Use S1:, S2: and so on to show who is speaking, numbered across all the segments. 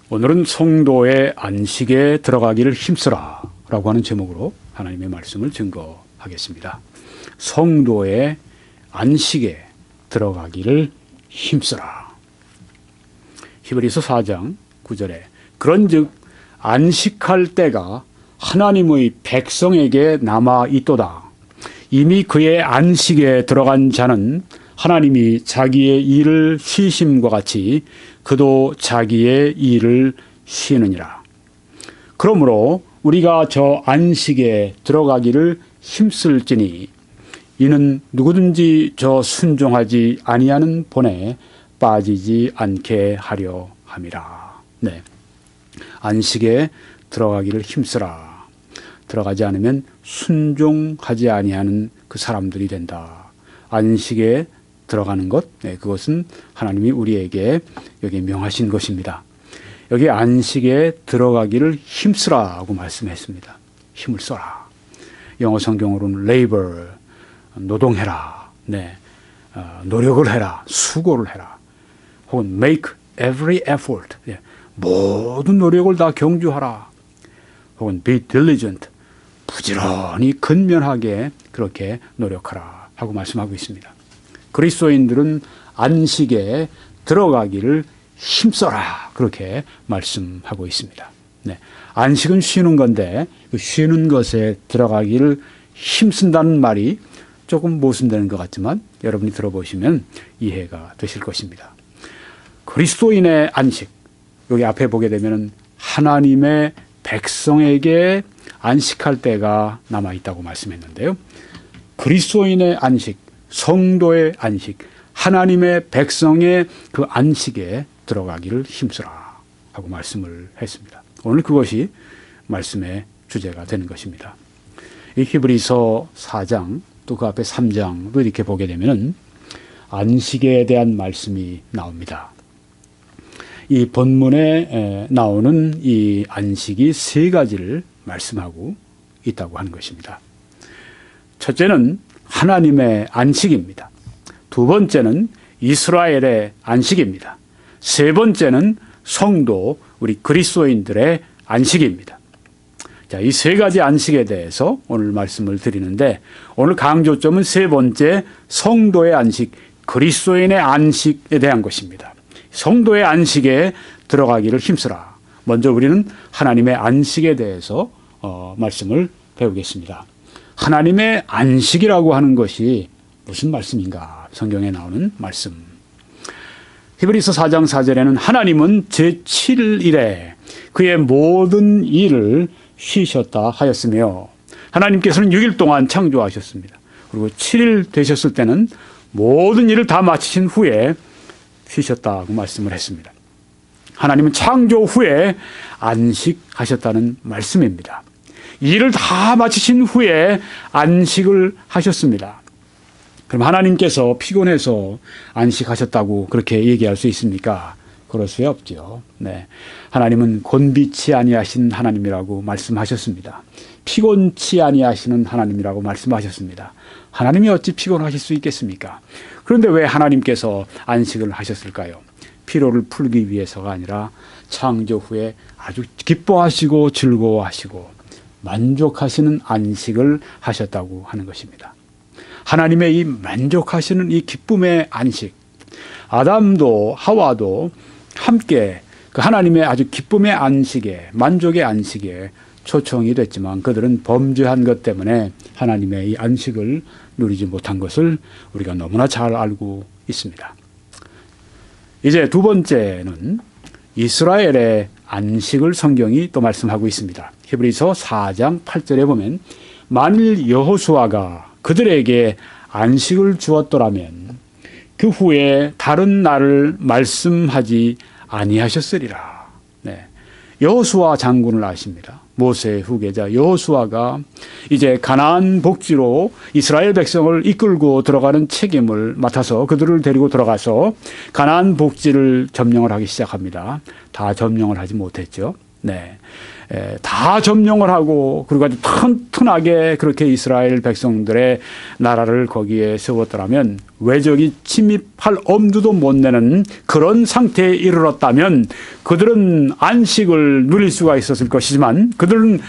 S1: 오늘은 성도의 안식에 들어가기를 힘쓰라 라고 하는 제목으로 하나님의 말씀을 증거하겠습니다. 성도의 안식에 들어가기를 힘쓰라. 히브리서 4장 9절에 그런즉 안식할 때가 하나님의 백성에게 남아 있도다. 이미 그의 안식에 들어간 자는 하나님이 자기의 일을 쉬심과 같이 그도 자기의 일을 쉬느니라. 그러므로 우리가 저 안식에 들어가기를 힘쓸지니 이는 누구든지 저 순종하지 아니하는 본에 빠지지 않게 하려 함이라. 네. 안식에 들어가기를 힘쓰라. 들어가지 않으면 순종하지 아니하는 그 사람들이 된다. 안식에 들어가는 것, 그것은 하나님이 우리에게 여기 명하신 것입니다. 여기 안식에 들어가기를 힘쓰라고 말씀했습니다. 힘을 써라. 영어 성경으로는 labor, 노동해라. 노력을 해라. 수고를 해라. 혹은 make every effort, 모든 노력을 다 경주하라. 혹은 be diligent, 부지런히 근면하게 그렇게 노력하라 하고 말씀하고 있습니다. 그리스도인들은 안식에 들어가기를 힘써라 그렇게 말씀하고 있습니다. 안식은 쉬는 건데 그 쉬는 것에 들어가기를 힘쓴다는 말이 조금 모순되는 것 같지만 여러분이 들어보시면 이해가 되실 것입니다. 그리스도인의 안식, 여기 앞에 보게 되면 하나님의 백성에게 안식할 때가 남아있다고 말씀했는데요. 그리스도인의 안식, 성도의 안식, 하나님의 백성의 그 안식에 들어가기를 힘쓰라 하고 말씀을 했습니다. 오늘 그것이 말씀의 주제가 되는 것입니다. 이 히브리서 4장 또 그 앞에 3장도 이렇게 보게 되면 안식에 대한 말씀이 나옵니다. 이 본문에 나오는 이 안식이 세 가지를 말씀하고 있다고 하는 것입니다. 첫째는 하나님의 안식입니다. 두 번째는 이스라엘의 안식입니다. 세 번째는 성도, 우리 그리스도인들의 안식입니다. 자, 이 세 가지 안식에 대해서 오늘 말씀을 드리는데 오늘 강조점은 세 번째 성도의 안식, 그리스도인의 안식에 대한 것입니다. 성도의 안식에 들어가기를 힘쓰라. 먼저 우리는 하나님의 안식에 대해서 말씀을 배우겠습니다. 하나님의 안식이라고 하는 것이 무슨 말씀인가? 성경에 나오는 말씀. 히브리서 4장 4절에는 하나님은 제7일에 그의 모든 일을 쉬셨다 하였으며 하나님께서는 6일 동안 창조하셨습니다. 그리고 7일 되셨을 때는 모든 일을 다 마치신 후에 쉬셨다고 말씀을 했습니다. 하나님은 창조 후에 안식하셨다는 말씀입니다. 일을 다 마치신 후에 안식을 하셨습니다. 그럼 하나님께서 피곤해서 안식하셨다고 그렇게 얘기할 수 있습니까? 그럴 수 없죠. 하나님은 곤비치 아니하신 하나님이라고 말씀하셨습니다. 피곤치 아니하시는 하나님이라고 말씀하셨습니다. 하나님이 어찌 피곤하실 수 있겠습니까? 그런데 왜 하나님께서 안식을 하셨을까요? 피로를 풀기 위해서가 아니라 창조 후에 아주 기뻐하시고 즐거워하시고 만족하시는 안식을 하셨다고 하는 것입니다. 하나님의 이 만족하시는 이 기쁨의 안식, 아담도 하와도 함께 그 하나님의 아주 기쁨의 안식에, 만족의 안식에 초청이 됐지만 그들은 범죄한 것 때문에 하나님의 이 안식을 누리지 못한 것을 우리가 너무나 잘 알고 있습니다. 이제 두 번째는 이스라엘의 안식을 성경이 또 말씀하고 있습니다. 히브리서 4장 8절에 보면 만일 여호수아가 그들에게 안식을 주었더라면 그 후에 다른 날을 말씀하지 아니하셨으리라. 여호수아 장군을 아십니다. 모세의 후계자 여호수아가 이제 가나안 복지로 이스라엘 백성을 이끌고 들어가는 책임을 맡아서 그들을 데리고 들어가서 가나안 복지를 점령을 하기 시작합니다. 다 점령을 하지 못했죠. 네. 다 점령을 하고 그리고 아주 튼튼하게 그렇게 이스라엘 백성들의 나라를 거기에 세웠더라면 외적이 침입할 엄두도 못 내는 그런 상태에 이르렀다면 그들은 안식을 누릴 수가 있었을 것이지만 그들은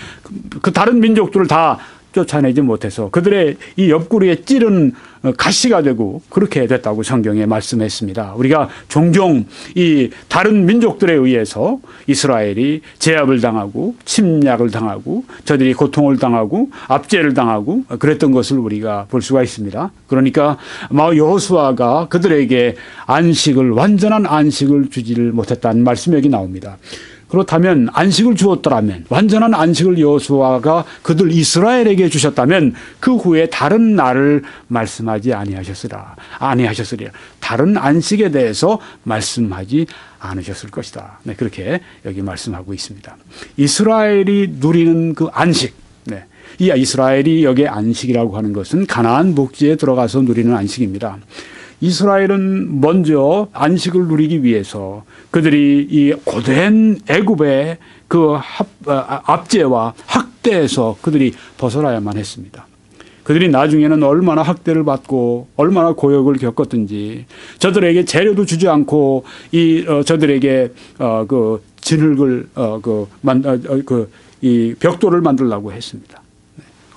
S1: 그 다른 민족들을 다 쫓아내지 못해서 그들의 이 옆구리에 찌른 가시가 되고 그렇게 됐다고 성경에 말씀했습니다. 우리가 종종 이 다른 민족들에 의해서 이스라엘이 제압을 당하고 침략을 당하고 저들이 고통을 당하고 압제를 당하고 그랬던 것을 우리가 볼 수가 있습니다. 그러니까 여호수아가 그들에게 안식을 완전한 안식을 주지를 못했다는 말씀이 여기 나옵니다. 그렇다면 안식을 주었더라면 완전한 안식을 여호수아가 그들 이스라엘에게 주셨다면 그 후에 다른 날을 말씀하지 아니하셨으리라. 다른 안식에 대해서 말씀하지 않으셨을 것이다. 네, 그렇게 여기 말씀하고 있습니다. 이스라엘이 누리는 그 안식. 네. 이 이스라엘이 여기에 안식이라고 하는 것은 가나안 복지에 들어가서 누리는 안식입니다. 이스라엘은 먼저 안식을 누리기 위해서 그들이 이 고된 애굽의 그 압제와 학대에서 그들이 벗어나야만 했습니다. 그들이 나중에는 얼마나 학대를 받고 얼마나 고역을 겪었든지 저들에게 재료도 주지 않고 저들에게 그 진흙을 이 벽돌을 만들려고 했습니다.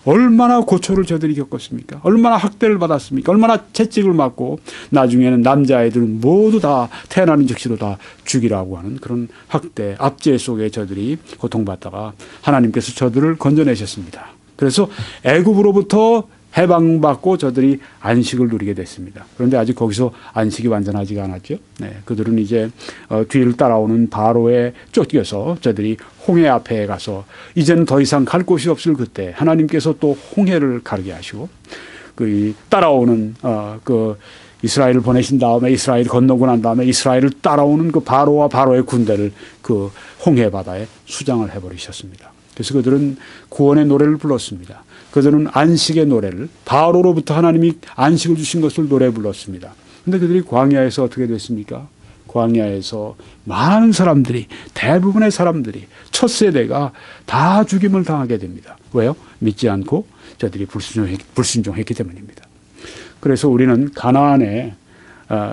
S1: 얼마나 고초를 저들이 겪었습니까? 얼마나 학대를 받았습니까? 얼마나 채찍을 맞고 나중에는 남자아이들은 모두 다 태어나는 즉시로 다 죽이라고 하는 그런 학대, 압제 속에 저들이 고통받다가 하나님께서 저들을 건져내셨습니다. 그래서 애굽으로부터 해방받고 저들이 안식을 누리게 됐습니다. 그런데 아직 거기서 안식이 완전하지가 않았죠. 네, 그들은 이제 뒤를 따라오는 바로에 쫓겨서 저들이 홍해 앞에 가서 이제는 더 이상 갈 곳이 없을 그때 하나님께서 또 홍해를 가르게 하시고 그 따라오는 그 이스라엘을 보내신 다음에 이스라엘이 건너고 난 다음에 이스라엘을 따라오는 그 바로와 바로의 군대를 그 홍해 바다에 수장을 해버리셨습니다. 그래서 그들은 구원의 노래를 불렀습니다. 그들은 안식의 노래를 바로로부터 하나님이 안식을 주신 것을 노래 불렀습니다. 그런데 그들이 광야에서 어떻게 됐습니까? 광야에서 많은 사람들이 대부분의 사람들이 첫 세대가 다 죽임을 당하게 됩니다. 왜요? 믿지 않고 저들이 불순종했기 때문입니다. 그래서 우리는 가나안의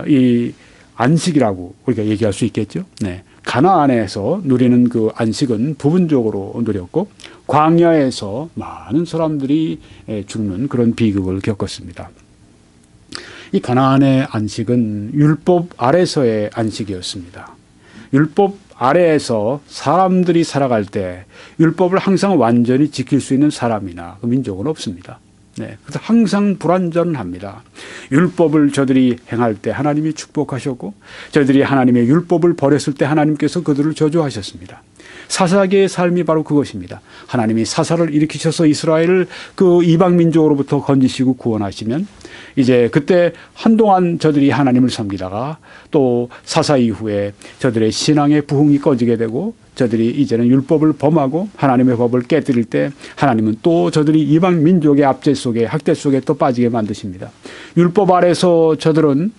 S1: 이 안식이라고 우리가 얘기할 수 있겠죠. 네. 가나안에서 누리는 그 안식은 부분적으로 누렸고 광야에서 많은 사람들이 죽는 그런 비극을 겪었습니다. 이 가나안의 안식은 율법 아래서의 안식이었습니다. 율법 아래에서 사람들이 살아갈 때 율법을 항상 완전히 지킬 수 있는 사람이나 그 민족은 없습니다. 네, 그래서 항상 불완전합니다. 율법을 저들이 행할 때 하나님이 축복하셨고 저들이 하나님의 율법을 버렸을 때 하나님께서 그들을 저주하셨습니다. 사사계의 삶이 바로 그것입니다. 하나님이 사사를 일으키셔서 이스라엘을 그 이방 민족으로부터 건지시고 구원하시면 이제 그때 한동안 저들이 하나님을 섬기다가 또 사사 이후에 저들의 신앙의 부흥이 꺼지게 되고 저들이 이제는 율법을 범하고 하나님의 법을 깨뜨릴 때 하나님은 또 저들이 이방 민족의 압제 속에 학대 속에 또 빠지게 만드십니다. 율법 아래서 저들은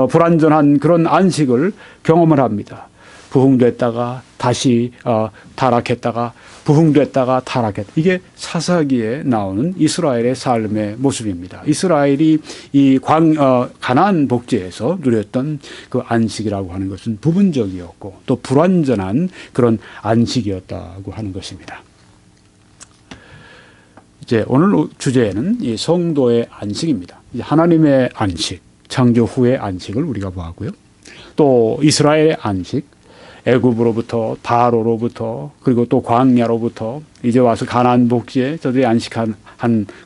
S1: 불완전한 그런 안식을 경험을 합니다. 부흥됐다가 다시 타락했다가 부흥됐다가 타락했다. 이게 사사기에 나오는 이스라엘의 삶의 모습입니다. 이스라엘이 이 가나안 복지에서 누렸던 그 안식이라고 하는 것은 부분적이었고 또 불완전한 그런 안식이었다고 하는 것입니다. 이제 오늘 주제는 이 성도의 안식입니다. 하나님의 안식, 창조 후의 안식을 우리가 보았고요. 또 이스라엘의 안식, 애굽으로부터 바로로부터 그리고 또 광야로부터 이제 와서 가나안 복지에 저들이 안식한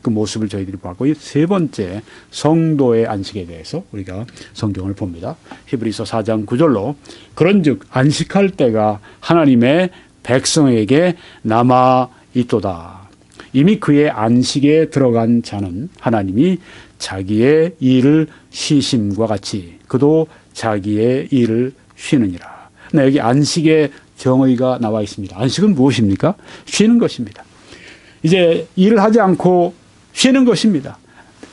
S1: 그 모습을 저희들이 보았고 세 번째 성도의 안식에 대해서 우리가 성경을 봅니다. 히브리서 4장 9절로 그런즉 안식할 때가 하나님의 백성에게 남아 있도다. 이미 그의 안식에 들어간 자는 하나님이 자기의 일을 쉬심과 같이 그도 자기의 일을 쉬느니라. 네, 여기 안식의 정의가 나와 있습니다. 안식은 무엇입니까? 쉬는 것입니다. 이제 일을 하지 않고 쉬는 것입니다.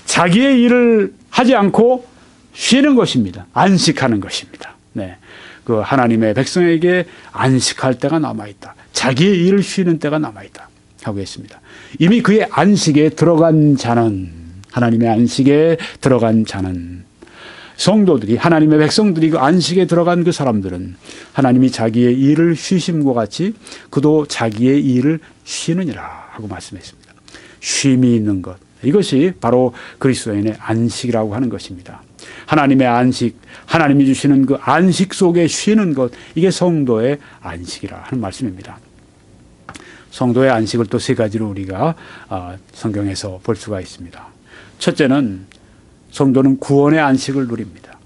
S1: 자기의 일을 하지 않고 쉬는 것입니다. 안식하는 것입니다. 네. 그 하나님의 백성에게 안식할 때가 남아있다. 자기의 일을 쉬는 때가 남아있다 하고 했습니다. 이미 그의 안식에 들어간 자는, 하나님의 안식에 들어간 자는, 성도들이, 하나님의 백성들이 그 안식에 들어간 그 사람들은 하나님이 자기의 일을 쉬심과 같이 그도 자기의 일을 쉬느니라 하고 말씀했습니다. 쉼이 있는 것, 이것이 바로 그리스도인의 안식이라고 하는 것입니다. 하나님의 안식, 하나님이 주시는 그 안식 속에 쉬는 것, 이게 성도의 안식이라 하는 말씀입니다. 성도의 안식을 또 세 가지로 우리가 성경에서 볼 수가 있습니다. 첫째는 성도는 구원의 안식을 누립니다.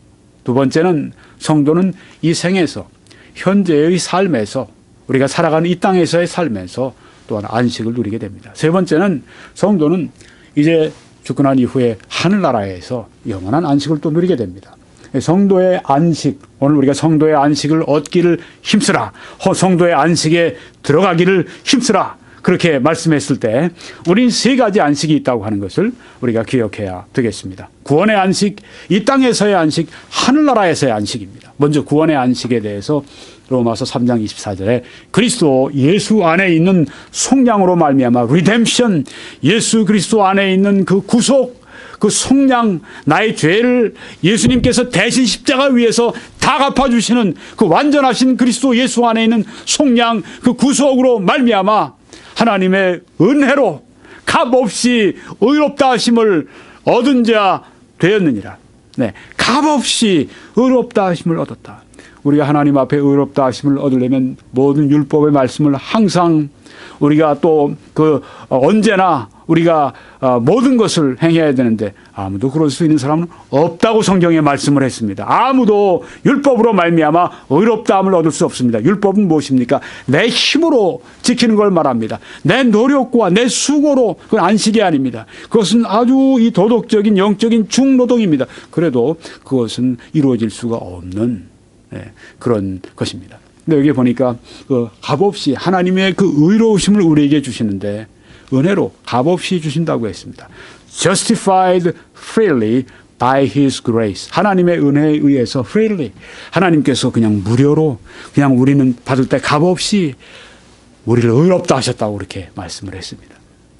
S1: 두 번째는 성도는 이 생에서, 현재의 삶에서, 우리가 살아가는 이 땅에서의 삶에서 또한 안식을 누리게 됩니다. 세 번째는 성도는 이제 죽고 난 이후에 하늘나라에서 영원한 안식을 또 누리게 됩니다. 성도의 안식, 오늘 우리가 성도의 안식을 얻기를 힘쓰라, 성도의 안식에 들어가기를 힘쓰라, 그렇게 말씀했을 때 우린 세 가지 안식이 있다고 하는 것을 우리가 기억해야 되겠습니다. 구원의 안식, 이 땅에서의 안식, 하늘나라에서의 안식입니다. 먼저 구원의 안식에 대해서 로마서 3장 24절에 그리스도 예수 안에 있는 속량으로 말미암아 리뎀션, 예수 그리스도 안에 있는 그 구속, 그 속량, 나의 죄를 예수님께서 대신 십자가 위에서 다 갚아주시는 그 완전하신 그리스도 예수 안에 있는 속량, 그 구속으로 말미암아 하나님의 은혜로 값없이 의롭다 하심을 얻은 자 되었느니라. 네, 값없이 의롭다 하심을 얻었다. 우리가 하나님 앞에 의롭다 하심을 얻으려면 모든 율법의 말씀을 항상 우리가 또 언제나 우리가 모든 것을 행해야 되는데 아무도 그럴 수 있는 사람은 없다고 성경에 말씀을 했습니다. 아무도 율법으로 말미암아 의롭다함을 얻을 수 없습니다. 율법은 무엇입니까? 내 힘으로 지키는 걸 말합니다. 내 노력과 내 수고로, 그건 안식이 아닙니다. 그것은 아주 이 도덕적인 영적인 중노동입니다. 그래도 그것은 이루어질 수가 없는 그런 것입니다. 근데 여기 보니까 그 값없이 하나님의 그 의로우심을 우리에게 주시는데 은혜로 값없이 주신다고 했습니다. Justified freely by His grace. 하나님의 은혜에 의해서 freely, 하나님께서 그냥 무료로, 그냥 우리는 받을 때 값없이 우리를 의롭다 하셨다고 그렇게 말씀을 했습니다.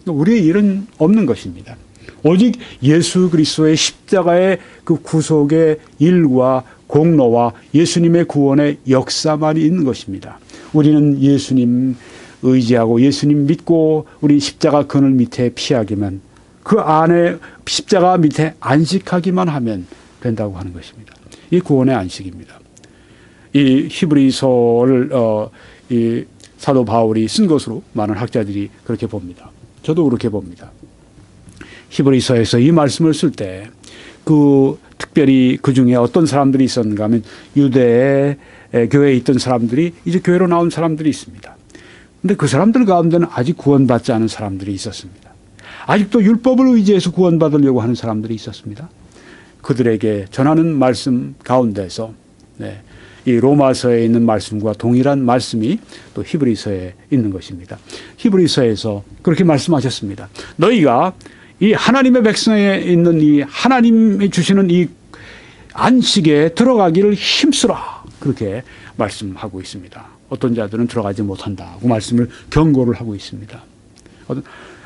S1: 우리의 일은 없는 것입니다. 오직 예수 그리스도의 십자가의 그 구속의 일과 공로와 예수님의 구원의 역사만 있는 것입니다. 우리는 예수님 의지하고 예수님 믿고 우리 십자가 그늘 밑에 피하기만, 그 안에 십자가 밑에 안식하기만 하면 된다고 하는 것입니다. 이 구원의 안식입니다. 이 히브리서를 이 사도 바울이 쓴 것으로 많은 학자들이 그렇게 봅니다. 저도 그렇게 봅니다. 히브리서에서 이 말씀을 쓸 때 특별히 그 중에 어떤 사람들이 있었는가 하면 유대의 교회에 있던 사람들이 이제 교회로 나온 사람들이 있습니다. 그런데 그 사람들 가운데는 아직 구원받지 않은 사람들이 있었습니다. 아직도 율법을 의지해서 구원받으려고 하는 사람들이 있었습니다. 그들에게 전하는 말씀 가운데서 이 로마서에 있는 말씀과 동일한 말씀이 또 히브리서에 있는 것입니다. 히브리서에서 그렇게 말씀하셨습니다. 너희가 이 하나님의 백성에 있는 이 하나님이 주시는 이 안식에 들어가기를 힘쓰라, 그렇게 말씀하고 있습니다. 어떤 자들은 들어가지 못한다고 말씀을 경고를 하고 있습니다.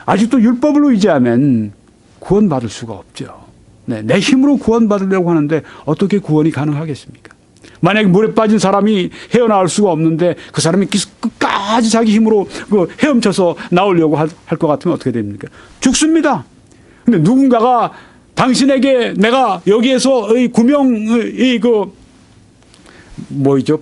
S1: 아직도 율법을 의지하면 구원받을 수가 없죠. 내 힘으로 구원받으려고 하는데 어떻게 구원이 가능하겠습니까? 만약에 물에 빠진 사람이 헤어나올 수가 없는데 그 사람이 끝까지 자기 힘으로 헤엄쳐서 나오려고 할 것 같으면 어떻게 됩니까? 죽습니다. 근데 누군가가 당신에게 내가 여기에서 이 구명,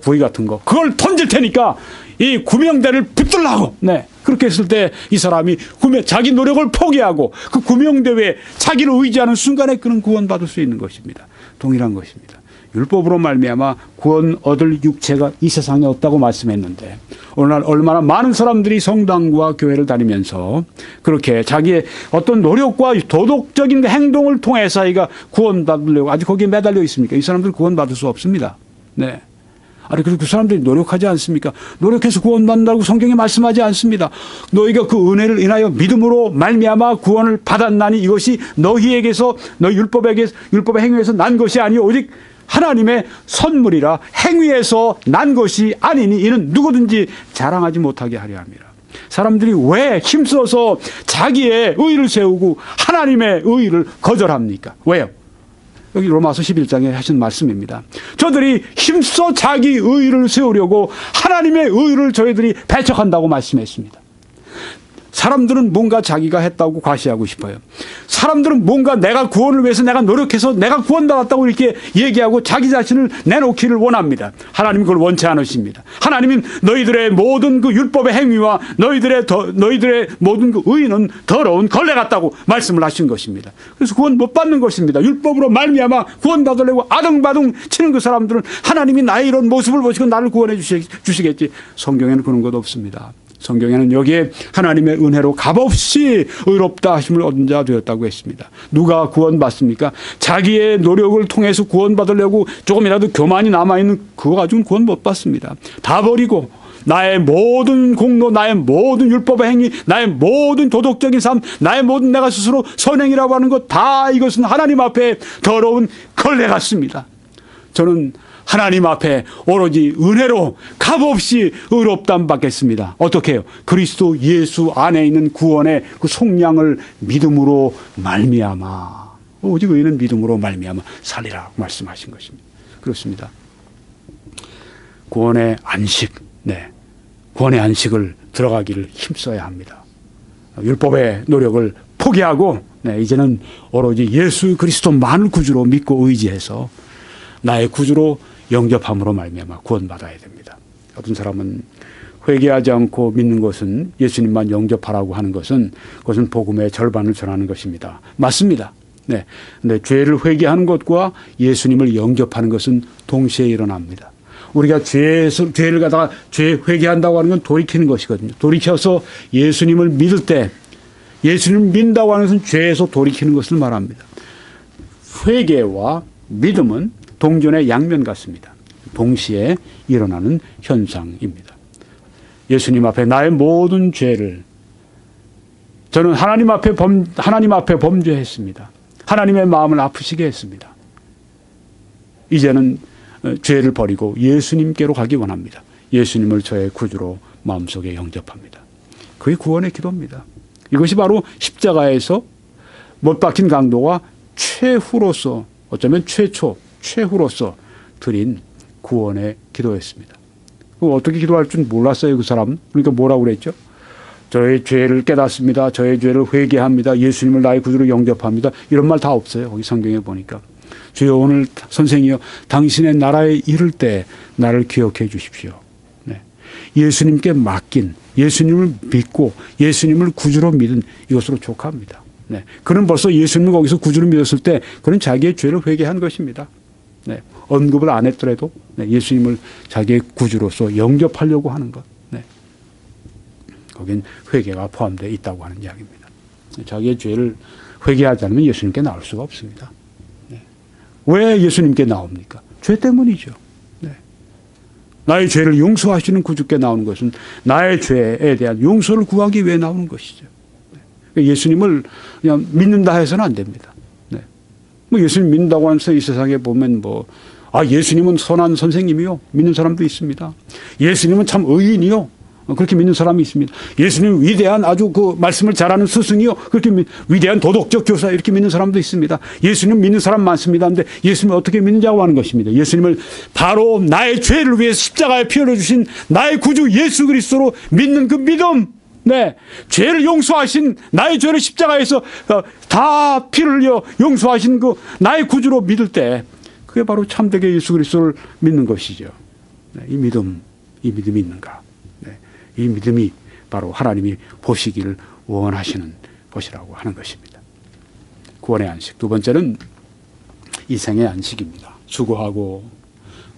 S1: 부위 같은 거, 그걸 던질 테니까 이 구명대를 붙들라고. 그렇게 했을 때 이 사람이 자기 노력을 포기하고 그 구명대 위에 자기를 의지하는 순간에 그는 구원받을 수 있는 것입니다. 동일한 것입니다. 율법으로 말미암아 구원 얻을 육체가 이 세상에 없다고 말씀했는데 오늘날 얼마나 많은 사람들이 성당과 교회를 다니면서 그렇게 자기의 어떤 노력과 도덕적인 행동을 통해서 자기가 구원받으려고 아직 거기에 매달려 있습니까? 이 사람들 구원받을 수 없습니다. 아니, 그리고 그 사람들이 노력하지 않습니까? 노력해서 구원받는다고 성경에 말씀하지 않습니다. 너희가 그 은혜를 인하여 믿음으로 말미암아 구원을 받았나니 이것이 너희에게서 너희 율법의 행위에서 난 것이 아니요 오직 하나님의 선물이라 행위에서 난 것이 아니니 이는 누구든지 자랑하지 못하게 하려 함이라. 사람들이 왜 힘써서 자기의 의를 세우고 하나님의 의를 거절합니까? 왜요? 여기 로마서 11장에 하신 말씀입니다. 저들이 힘써 자기 의를 세우려고 하나님의 의를 저희들이 배척한다고 말씀했습니다. 사람들은 뭔가 자기가 했다고 과시하고 싶어요. 사람들은 뭔가 내가 구원을 위해서 내가 노력해서 내가 구원받았다고 이렇게 얘기하고 자기 자신을 내놓기를 원합니다. 하나님은 그걸 원치 않으십니다. 하나님은 너희들의 모든 그 율법의 행위와 너희들의 모든 그 의는 더러운 걸레 같다고 말씀을 하신 것입니다. 그래서 구원 못 받는 것입니다. 율법으로 말미암아 구원받으려고 아등바등 치는 그 사람들은 하나님이 나의 이런 모습을 보시고 나를 구원해 주시겠지. 성경에는 그런 것 없습니다. 성경에는 여기에 하나님의 은혜로 값없이 의롭다 하심을 얻은 자 되었다고 했습니다. 누가 구원받습니까? 자기의 노력을 통해서 구원받으려고 조금이라도 교만이 남아있는 그거 가지고는 구원 못 받습니다. 다 버리고 나의 모든 공로, 나의 모든 율법의 행위, 나의 모든 도덕적인 삶, 나의 모든 내가 스스로 선행이라고 하는 것 다 이것은 하나님 앞에 더러운 걸레 같습니다. 저는 하나님 앞에 오로지 은혜로 값없이 의롭다함 받겠습니다. 어떻게 해요? 그리스도 예수 안에 있는 구원의 그 속량을 믿음으로 말미암아, 오직 의는 믿음으로 말미암아 살리라 말씀하신 것입니다. 그렇습니다. 구원의 안식, 구원의 안식을 들어가기를 힘써야 합니다. 율법의 노력을 포기하고 이제는 오로지 예수 그리스도만을 구주로 믿고 의지해서 나의 구주로 영접함으로 말미암아 구원받아야 됩니다. 어떤 사람은 회개하지 않고 믿는 것은 예수님만 영접하라고 하는 것은 그것은 복음의 절반을 전하는 것입니다. 맞습니다. 근데 죄를 회개하는 것과 예수님을 영접하는 것은 동시에 일어납니다. 우리가 죄를 갖다가 죄 회개한다고 하는 건 돌이키는 것이거든요. 돌이켜서 예수님을 믿을 때 예수님을 믿는다고 하는 것은 죄에서 돌이키는 것을 말합니다. 회개와 믿음은 동전의 양면 같습니다. 동시에 일어나는 현상입니다. 예수님 앞에 나의 모든 죄를 저는 하나님 앞에 범죄했습니다. 하나님의 마음을 아프시게 했습니다. 이제는 죄를 버리고 예수님께로 가기 원합니다. 예수님을 저의 구주로 마음속에 영접합니다. 그게 구원의 기도입니다. 이것이 바로 십자가에서 못 박힌 강도가 최후로서 어쩌면 최후로서 드린 구원의 기도였습니다. 어떻게 기도할 줄 몰랐어요, 그 사람은. 그러니까 뭐라고 그랬죠? 저의 죄를 깨닫습니다. 저의 죄를 회개합니다. 예수님을 나의 구주로 영접합니다. 이런 말 다 없어요. 거기 성경에 보니까. 주여 오늘 선생이여 당신의 나라에 이를 때 나를 기억해 주십시오. 예수님께 맡긴 예수님을 믿고 예수님을 구주로 믿은 이것으로 족합니다. 그는 벌써 예수님을 거기서 구주로 믿었을 때 그는 자기의 죄를 회개한 것입니다. 언급을 안 했더라도 예수님을 자기의 구주로서 영접하려고 하는 것. 거긴 회개가 포함되어 있다고 하는 이야기입니다. 자기의 죄를 회개하지 않으면 예수님께 나올 수가 없습니다. 왜 예수님께 나옵니까? 죄 때문이죠. 나의 죄를 용서하시는 구주께 나오는 것은 나의 죄에 대한 용서를 구하기 위해 나오는 것이죠. 예수님을 그냥 믿는다 해서는 안 됩니다. 예수님 믿는다고 하면서 이 세상에 보면 예수님은 선한 선생님이요. 믿는 사람도 있습니다. 예수님은 참 의인이요. 그렇게 믿는 사람이 있습니다. 예수님 위대한 아주 그 말씀을 잘하는 스승이요. 그렇게 위대한 도덕적 교사 이렇게 믿는 사람도 있습니다. 예수님 믿는 사람 많습니다. 그런데 예수님을 어떻게 믿느냐고 하는 것입니다. 예수님을 바로 나의 죄를 위해서 십자가에 피 흘려주신 나의 구주 예수 그리스도로 믿는 그 믿음. 죄를 용서하신 나의 죄를 십자가에서 다 피를 흘려 용서하신 그 나의 구주로 믿을 때 그게 바로 참되게 예수 그리스도를 믿는 것이죠. 이 믿음이 있는가? 이 믿음이 바로 하나님이 보시기를 원하시는 것이라고 하는 것입니다. 구원의 안식. 두 번째는 이생의 안식입니다. 수고하고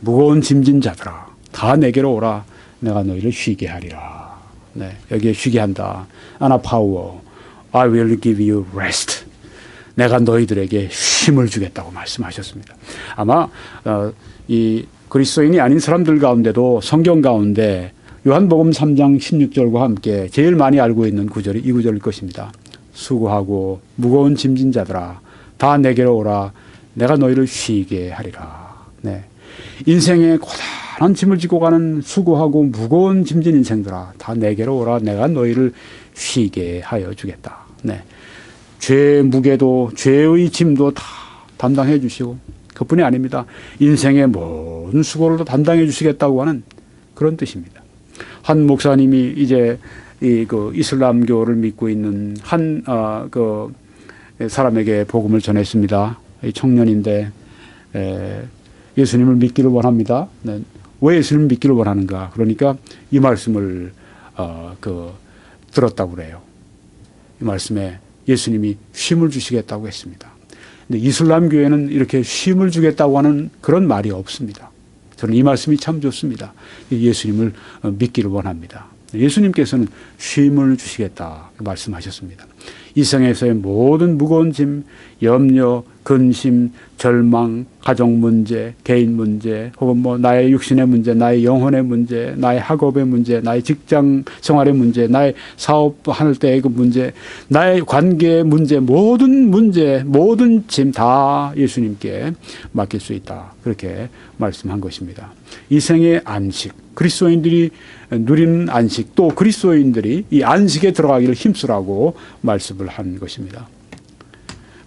S1: 무거운 짐진 자들아 다 내게로 오라 내가 너희를 쉬게 하리라. 여기에 쉬게 한다. 아나파우어 I will give you rest. 내가 너희들에게 쉼을 주겠다고 말씀하셨습니다. 아마 이 그리스도인이 아닌 사람들 가운데도 성경 가운데 요한복음 3장 16절과 함께 제일 많이 알고 있는 구절이 이 구절일 것입니다. 수고하고 무거운 짐진 자들아 다 내게로 오라 내가 너희를 쉬게 하리라. 네. 인생에 고단한 짐을 지고 가는 수고하고 무거운 짐진 인생들아, 다 내게로 오라. 내가 너희를 쉬게 하여 주겠다. 네. 죄의 무게도, 죄의 짐도 다 담당해 주시고, 그뿐이 아닙니다. 인생의 모든 수고를 다 담당해 주시겠다고 하는 그런 뜻입니다. 한 목사님이 이제 그 이슬람교를 믿고 있는 한 사람에게 복음을 전했습니다. 청년인데 예수님을 믿기를 원합니다. 네. 왜 예수님을 믿기를 원하는가? 그러니까 이 말씀을 들었다고 그래요. 이 말씀에 예수님이 쉼을 주시겠다고 했습니다. 근데 이슬람교에는 이렇게 쉼을 주겠다고 하는 그런 말이 없습니다. 저는 이 말씀이 참 좋습니다. 예수님을 믿기를 원합니다. 예수님께서는 쉼을 주시겠다 말씀하셨습니다. 이 세상에서의 모든 무거운 짐, 염려, 근심, 절망, 가정 문제, 개인 문제, 혹은 뭐 나의 육신의 문제, 나의 영혼의 문제, 나의 학업의 문제, 나의 직장 생활의 문제, 나의 사업할 때의 그 문제, 나의 관계의 문제, 모든 짐 다 예수님께 맡길 수 있다. 그렇게 말씀한 것입니다. 이 생의 안식, 그리스도인들이 누리는 안식, 또 그리스도인들이 이 안식에 들어가기를 힘쓰라고 말씀을 한 것입니다.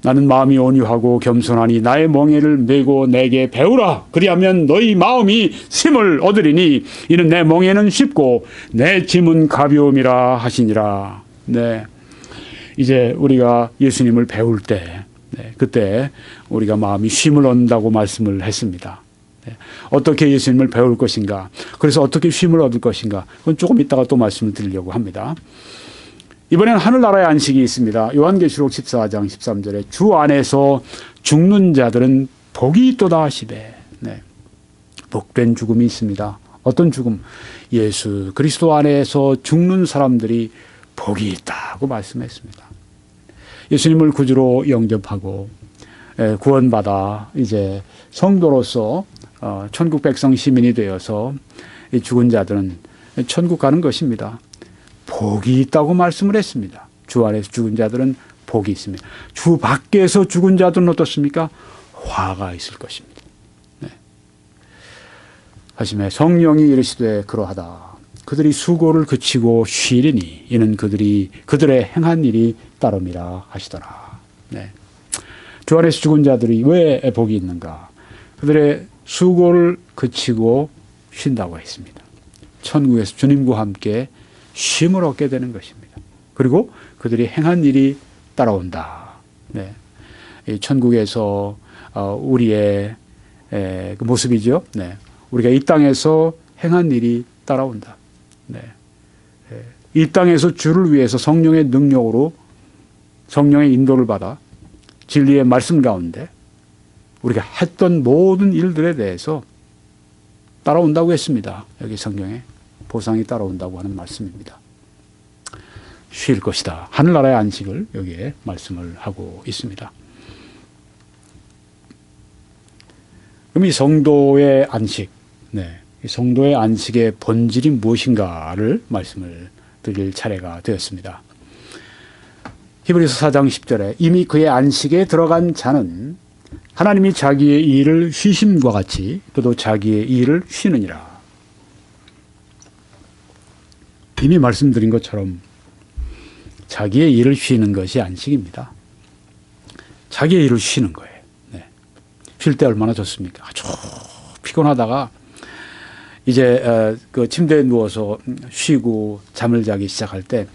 S1: 나는 마음이 온유하고 겸손하니 나의 멍에를 메고 내게 배우라. 그리하면 너희 마음이 쉼을 얻으리니 이는 내 멍에는 쉽고 내 짐은 가벼움이라 하시니라. 네, 이제 우리가 예수님을 배울 때, 그때 우리가 마음이 쉼을 얻는다고 말씀을 했습니다. 어떻게 예수님을 배울 것인가, 그래서 어떻게 쉼을 얻을 것인가, 그건 조금 이따가 또 말씀을 드리려고 합니다. 이번에는 하늘나라의 안식이 있습니다. 요한계시록 14장 13절에 주 안에서 죽는 자들은 복이 있도다 하시되, 네. 복된 죽음이 있습니다. 어떤 죽음? 예수 그리스도 안에서 죽는 사람들이 복이 있다고 말씀했습니다. 예수님을 구주로 영접하고 구원받아 이제 성도로서 천국 백성 시민이 되어서 죽은 자들은 천국 가는 것입니다. 복이 있다고 말씀을 했습니다. 주 안에서 죽은 자들은 복이 있습니다. 주 밖에서 죽은 자들은 어떻습니까? 화가 있을 것입니다. 네. 하시매 성령이 이르시되 그러하다. 그들이 수고를 그치고 쉬리니 이는 그들의 행한 일이 따름이라 하시더라. 네. 주 안에서 죽은 자들이 왜 복이 있는가? 그들의 수고를 그치고 쉰다고 했습니다. 천국에서 주님과 함께 쉼을 얻게 되는 것입니다. 그리고 그들이 행한 일이 따라온다. 네. 이 천국에서 우리의 그 모습이죠. 네. 우리가 이 땅에서 행한 일이 따라온다. 네. 이 땅에서 주를 위해서 성령의 능력으로 성령의 인도를 받아 진리의 말씀 가운데 우리가 했던 모든 일들에 대해서 따라온다고 했습니다. 여기 성경에 보상이 따라온다고 하는 말씀입니다. 쉴 것이다. 하늘나라의 안식을 여기에 말씀을 하고 있습니다. 그럼 이 성도의 안식, 네. 이 성도의 안식의 본질이 무엇인가를 말씀을 드릴 차례가 되었습니다. 히브리서 4장 10절에 이미 그의 안식에 들어간 자는 하나님이 자기의 일을 쉬심과 같이 그도 자기의 일을 쉬느니라. 이미 말씀드린 것처럼 자기의 일을 쉬는 것이 안식입니다. 자기의 일을 쉬는 거예요. 네. 쉴 때 얼마나 좋습니까? 아주 피곤하다가 이제 그 침대에 누워서 쉬고 잠을 자기 시작할 때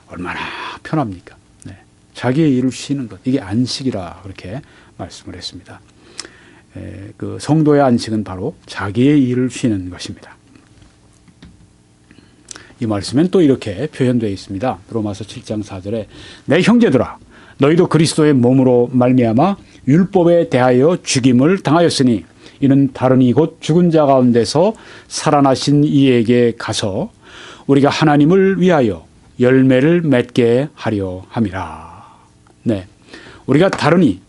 S1: 얼마나 편합니까? 네. 자기의 일을 쉬는 것, 이게 안식이라 그렇게 말씀을 했습니다. 그 성도의 안식은 바로 자기의 일을 쉬는 것입니다. 이 말씀엔 또 이렇게 표현되어 있습니다. 로마서 7장 4절에 내 형제들아 너희도 그리스도의 몸으로 말미암아 율법에 대하여 죽임을 당하였으니 이는 다른 이 곧 죽은 자 가운데서 살아나신 이에게 가서 우리가 하나님을 위하여 열매를 맺게 하려 함이라. 네, 우리가 다른 이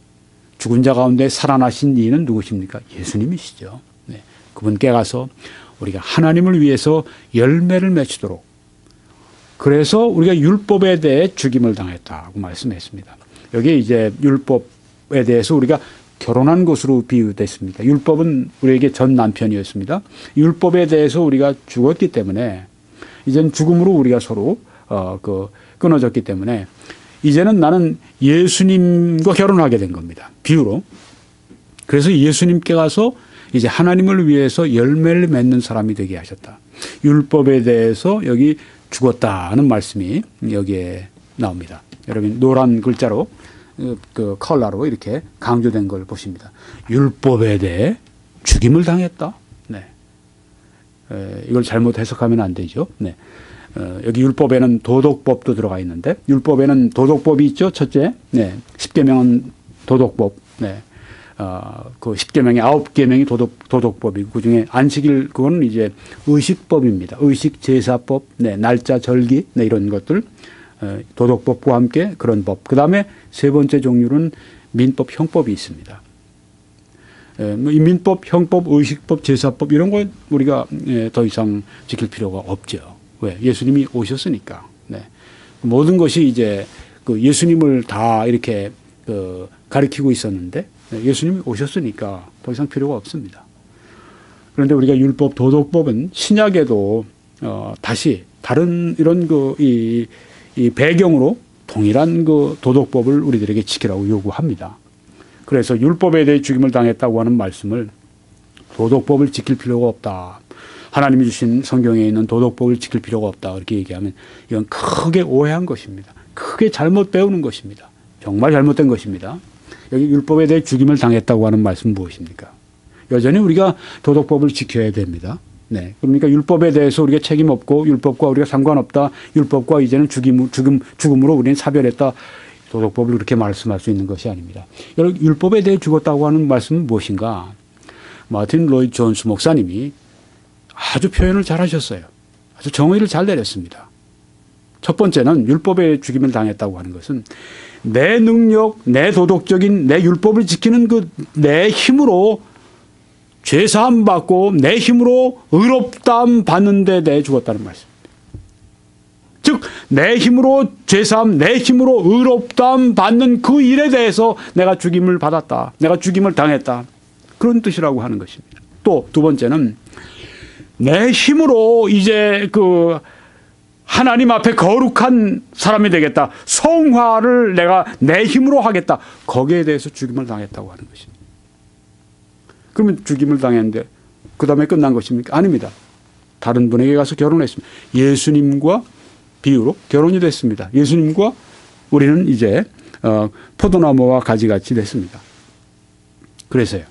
S1: 죽은 자 가운데 살아나신 이는 누구십니까? 예수님이시죠. 네, 그분께 가서 우리가 하나님을 위해서 열매를 맺도록, 그래서 우리가 율법에 대해 죽임을 당했다고 말씀했습니다. 여기 이제 율법에 대해서 우리가 결혼한 것으로 비유됐습니다. 율법은 우리에게 전 남편이었습니다. 율법에 대해서 우리가 죽었기 때문에 이제는 죽음으로 우리가 서로 끊어졌기 때문에 이제는 나는 예수님과 결혼하게 된 겁니다. 비유로. 그래서 예수님께 가서 이제 하나님을 위해서 열매를 맺는 사람이 되게 하셨다. 율법에 대해서 여기 죽었다는 말씀이 여기에 나옵니다. 여러분 노란 글자로 그 컬러로 이렇게 강조된 걸 보십니다. 율법에 대해 죽임을 당했다. 네. 이걸 잘못 해석하면 안 되죠. 네. 여기 율법에는 도덕법도 들어가 있는데 율법에는 도덕법이 있죠. 첫째, 네. 10계명은 도덕법. 네. 그 10계명의 9계명이 도덕법이고 그중에 안식일 그거는 이제 의식법입니다. 의식 제사법, 네. 날짜 절기, 네. 이런 것들. 도덕법과 함께 그런 법. 그 다음에 세 번째 종류는 민법, 형법이 있습니다. 이 민법, 형법, 의식법, 제사법 이런 거 우리가 더 이상 지킬 필요가 없죠. 왜? 예수님이 오셨으니까. 네. 모든 것이 이제 그 예수님을 다 이렇게 가리키고 있었는데 예수님이 오셨으니까 더 이상 필요가 없습니다. 그런데 우리가 율법, 도덕법은 신약에도 다시 다른 이런 이 배경으로 동일한 그 도덕법을 우리들에게 지키라고 요구합니다. 그래서 율법에 대해 죽임을 당했다고 하는 말씀을 도덕법을 지킬 필요가 없다. 하나님이 주신 성경에 있는 도덕법을 지킬 필요가 없다. 이렇게 얘기하면 이건 크게 오해한 것입니다. 크게 잘못 배우는 것입니다. 정말 잘못된 것입니다. 여기 율법에 대해 죽임을 당했다고 하는 말씀은 무엇입니까? 여전히 우리가 도덕법을 지켜야 됩니다. 네. 그러니까 율법에 대해서 우리가 책임 없고 율법과 우리가 상관없다. 율법과 이제는 죽음으로 우리는 사별했다. 도덕법을 그렇게 말씀할 수 있는 것이 아닙니다. 여러분 율법에 대해 죽었다고 하는 말씀은 무엇인가? 마틴 로이드 존스 목사님이 아주 표현을 잘 하셨어요. 아주 정의를 잘 내렸습니다. 첫 번째는 율법에 죽임을 당했다고 하는 것은 내 능력, 내 도덕적인 내 율법을 지키는 내 힘으로 죄사함 받고 내 힘으로 의롭다함 받는데 내 죽었다는 말씀입니다. 즉 내 힘으로 죄사함, 내 힘으로 의롭다함 받는 그 일에 대해서 내가 죽임을 받았다. 내가 죽임을 당했다. 그런 뜻이라고 하는 것입니다. 또 두 번째는 내 힘으로 이제 하나님 앞에 거룩한 사람이 되겠다. 성화를 내가 내 힘으로 하겠다. 거기에 대해서 죽임을 당했다고 하는 것입니다. 그러면 죽임을 당했는데 그 다음에 끝난 것입니까? 아닙니다. 다른 분에게 가서 결혼했습니다. 예수님과 비유로 결혼이 됐습니다. 예수님과 우리는 이제 포도나무와 가지같이 됐습니다. 그래서요.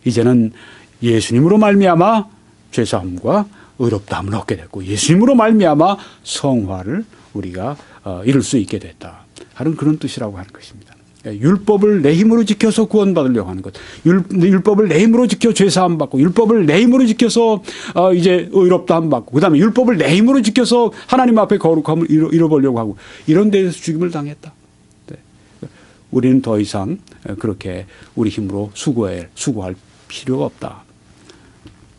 S1: 이제는 예수님으로 말미암아 죄사함과 의롭다함을 얻게 됐고 예수님으로 말미암아 성화를 우리가 이룰 수 있게 됐다 하는 그런 뜻이라고 하는 것입니다. 율법을 내 힘으로 지켜서 구원받으려고 하는 것. 율법을 내 힘으로 지켜 죄사함 받고 율법을 내 힘으로 지켜서 이제 의롭다함 받고 그다음에 율법을 내 힘으로 지켜서 하나님 앞에 거룩함을 이뤄보려고 하고 이런 데에서 죽임을 당했다. 네. 우리는 더 이상 그렇게 우리 힘으로 수고할 필요가 없다.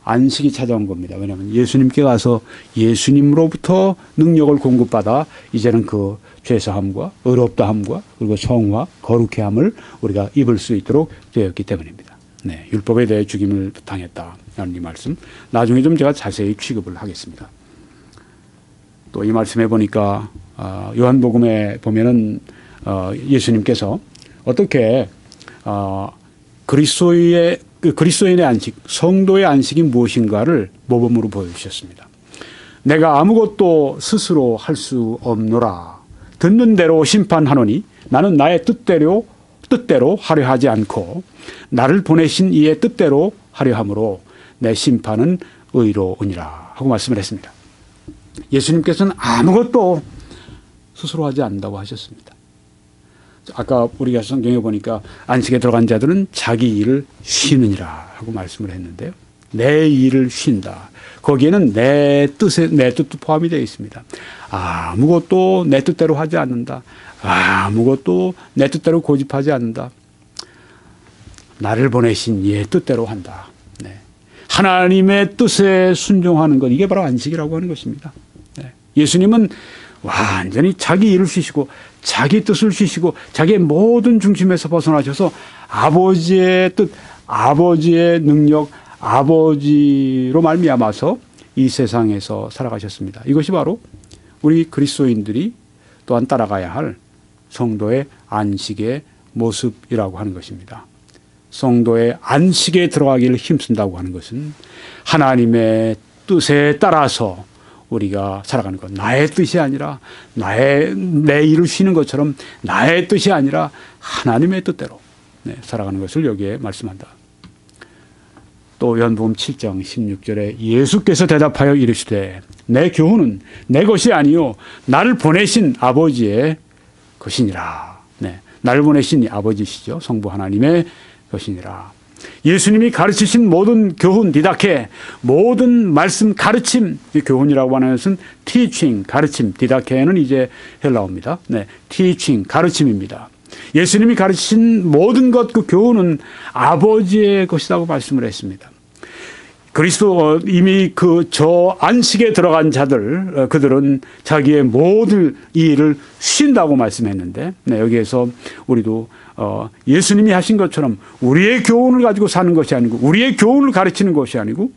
S1: 안식이 찾아온 겁니다. 왜냐하면 예수님께 가서 예수님으로부터 능력을 공급받아 이제는 그 죄사함과 의롭다함과 그리고 성화, 거룩해함을 우리가 입을 수 있도록 되었기 때문입니다. 네, 율법에 대해 죽임을 당했다. 라는 이 말씀. 나중에 좀 제가 자세히 취급을 하겠습니다. 또 이 말씀해 보니까 요한복음에 보면은 예수님께서 어떻게 그리스도인의 안식, 성도의 안식이 무엇인가를 모범으로 보여주셨습니다. 내가 아무것도 스스로 할 수 없노라. 듣는 대로 심판하노니 나는 나의 뜻대로 하려 하지 않고 나를 보내신 이의 뜻대로 하려 함으로 내 심판은 의로우니라 하고 말씀을 했습니다. 예수님께서는 아무것도 스스로 하지 않는다고 하셨습니다. 아까 우리가 성경에 보니까 안식에 들어간 자들은 자기 일을 쉬느니라 하고 말씀을 했는데요. 내 일을 쉰다. 거기에는 내 뜻도 포함이 되어 있습니다. 아무것도 내 뜻대로 하지 않는다. 아무것도 내 뜻대로 고집하지 않는다. 나를 보내신 이의 뜻대로 한다. 네. 하나님의 뜻에 순종하는 것, 이게 바로 안식이라고 하는 것입니다. 네. 예수님은 완전히 자기 일을 쉬시고 자기 뜻을 쉬시고 자기의 모든 중심에서 벗어나셔서 아버지의 뜻, 아버지의 능력, 아버지로 말미암아서 이 세상에서 살아가셨습니다. 이것이 바로 우리 그리스도인들이 또한 따라가야 할 성도의 안식의 모습이라고 하는 것입니다. 성도의 안식에 들어가기를 힘쓴다고 하는 것은 하나님의 뜻에 따라서 우리가 살아가는 것. 나의 뜻이 아니라 내 일을 쉬는 것처럼 나의 뜻이 아니라 하나님의 뜻대로 살아가는 것을 여기에 말씀한다. 또 요한복음 7장 16절에 예수께서 대답하여 이르시되 내 교훈은 내 것이 아니요 나를 보내신 아버지의 것이니라. 나를 보내신 아버지시죠. 성부 하나님의 것이니라. 예수님이 가르치신 모든 교훈, 디다케, 모든 말씀, 가르침, 교훈이라고 하는 것은 teaching, 가르침, 디다케는 이제 헬라어입니다. teaching, 가르침입니다. 예수님이 가르치신 모든 것, 그 교훈은 아버지의 것이라고 말씀을 했습니다. 그리스도 이미 저 안식에 들어간 자들, 그들은 자기의 모든 일을 쉰다고 말씀했는데, 여기에서 우리도 예수님이 하신 것처럼 우리의 교훈을 가지고 사는 것이 아니고 우리의 교훈을 가르치는 것이 아니고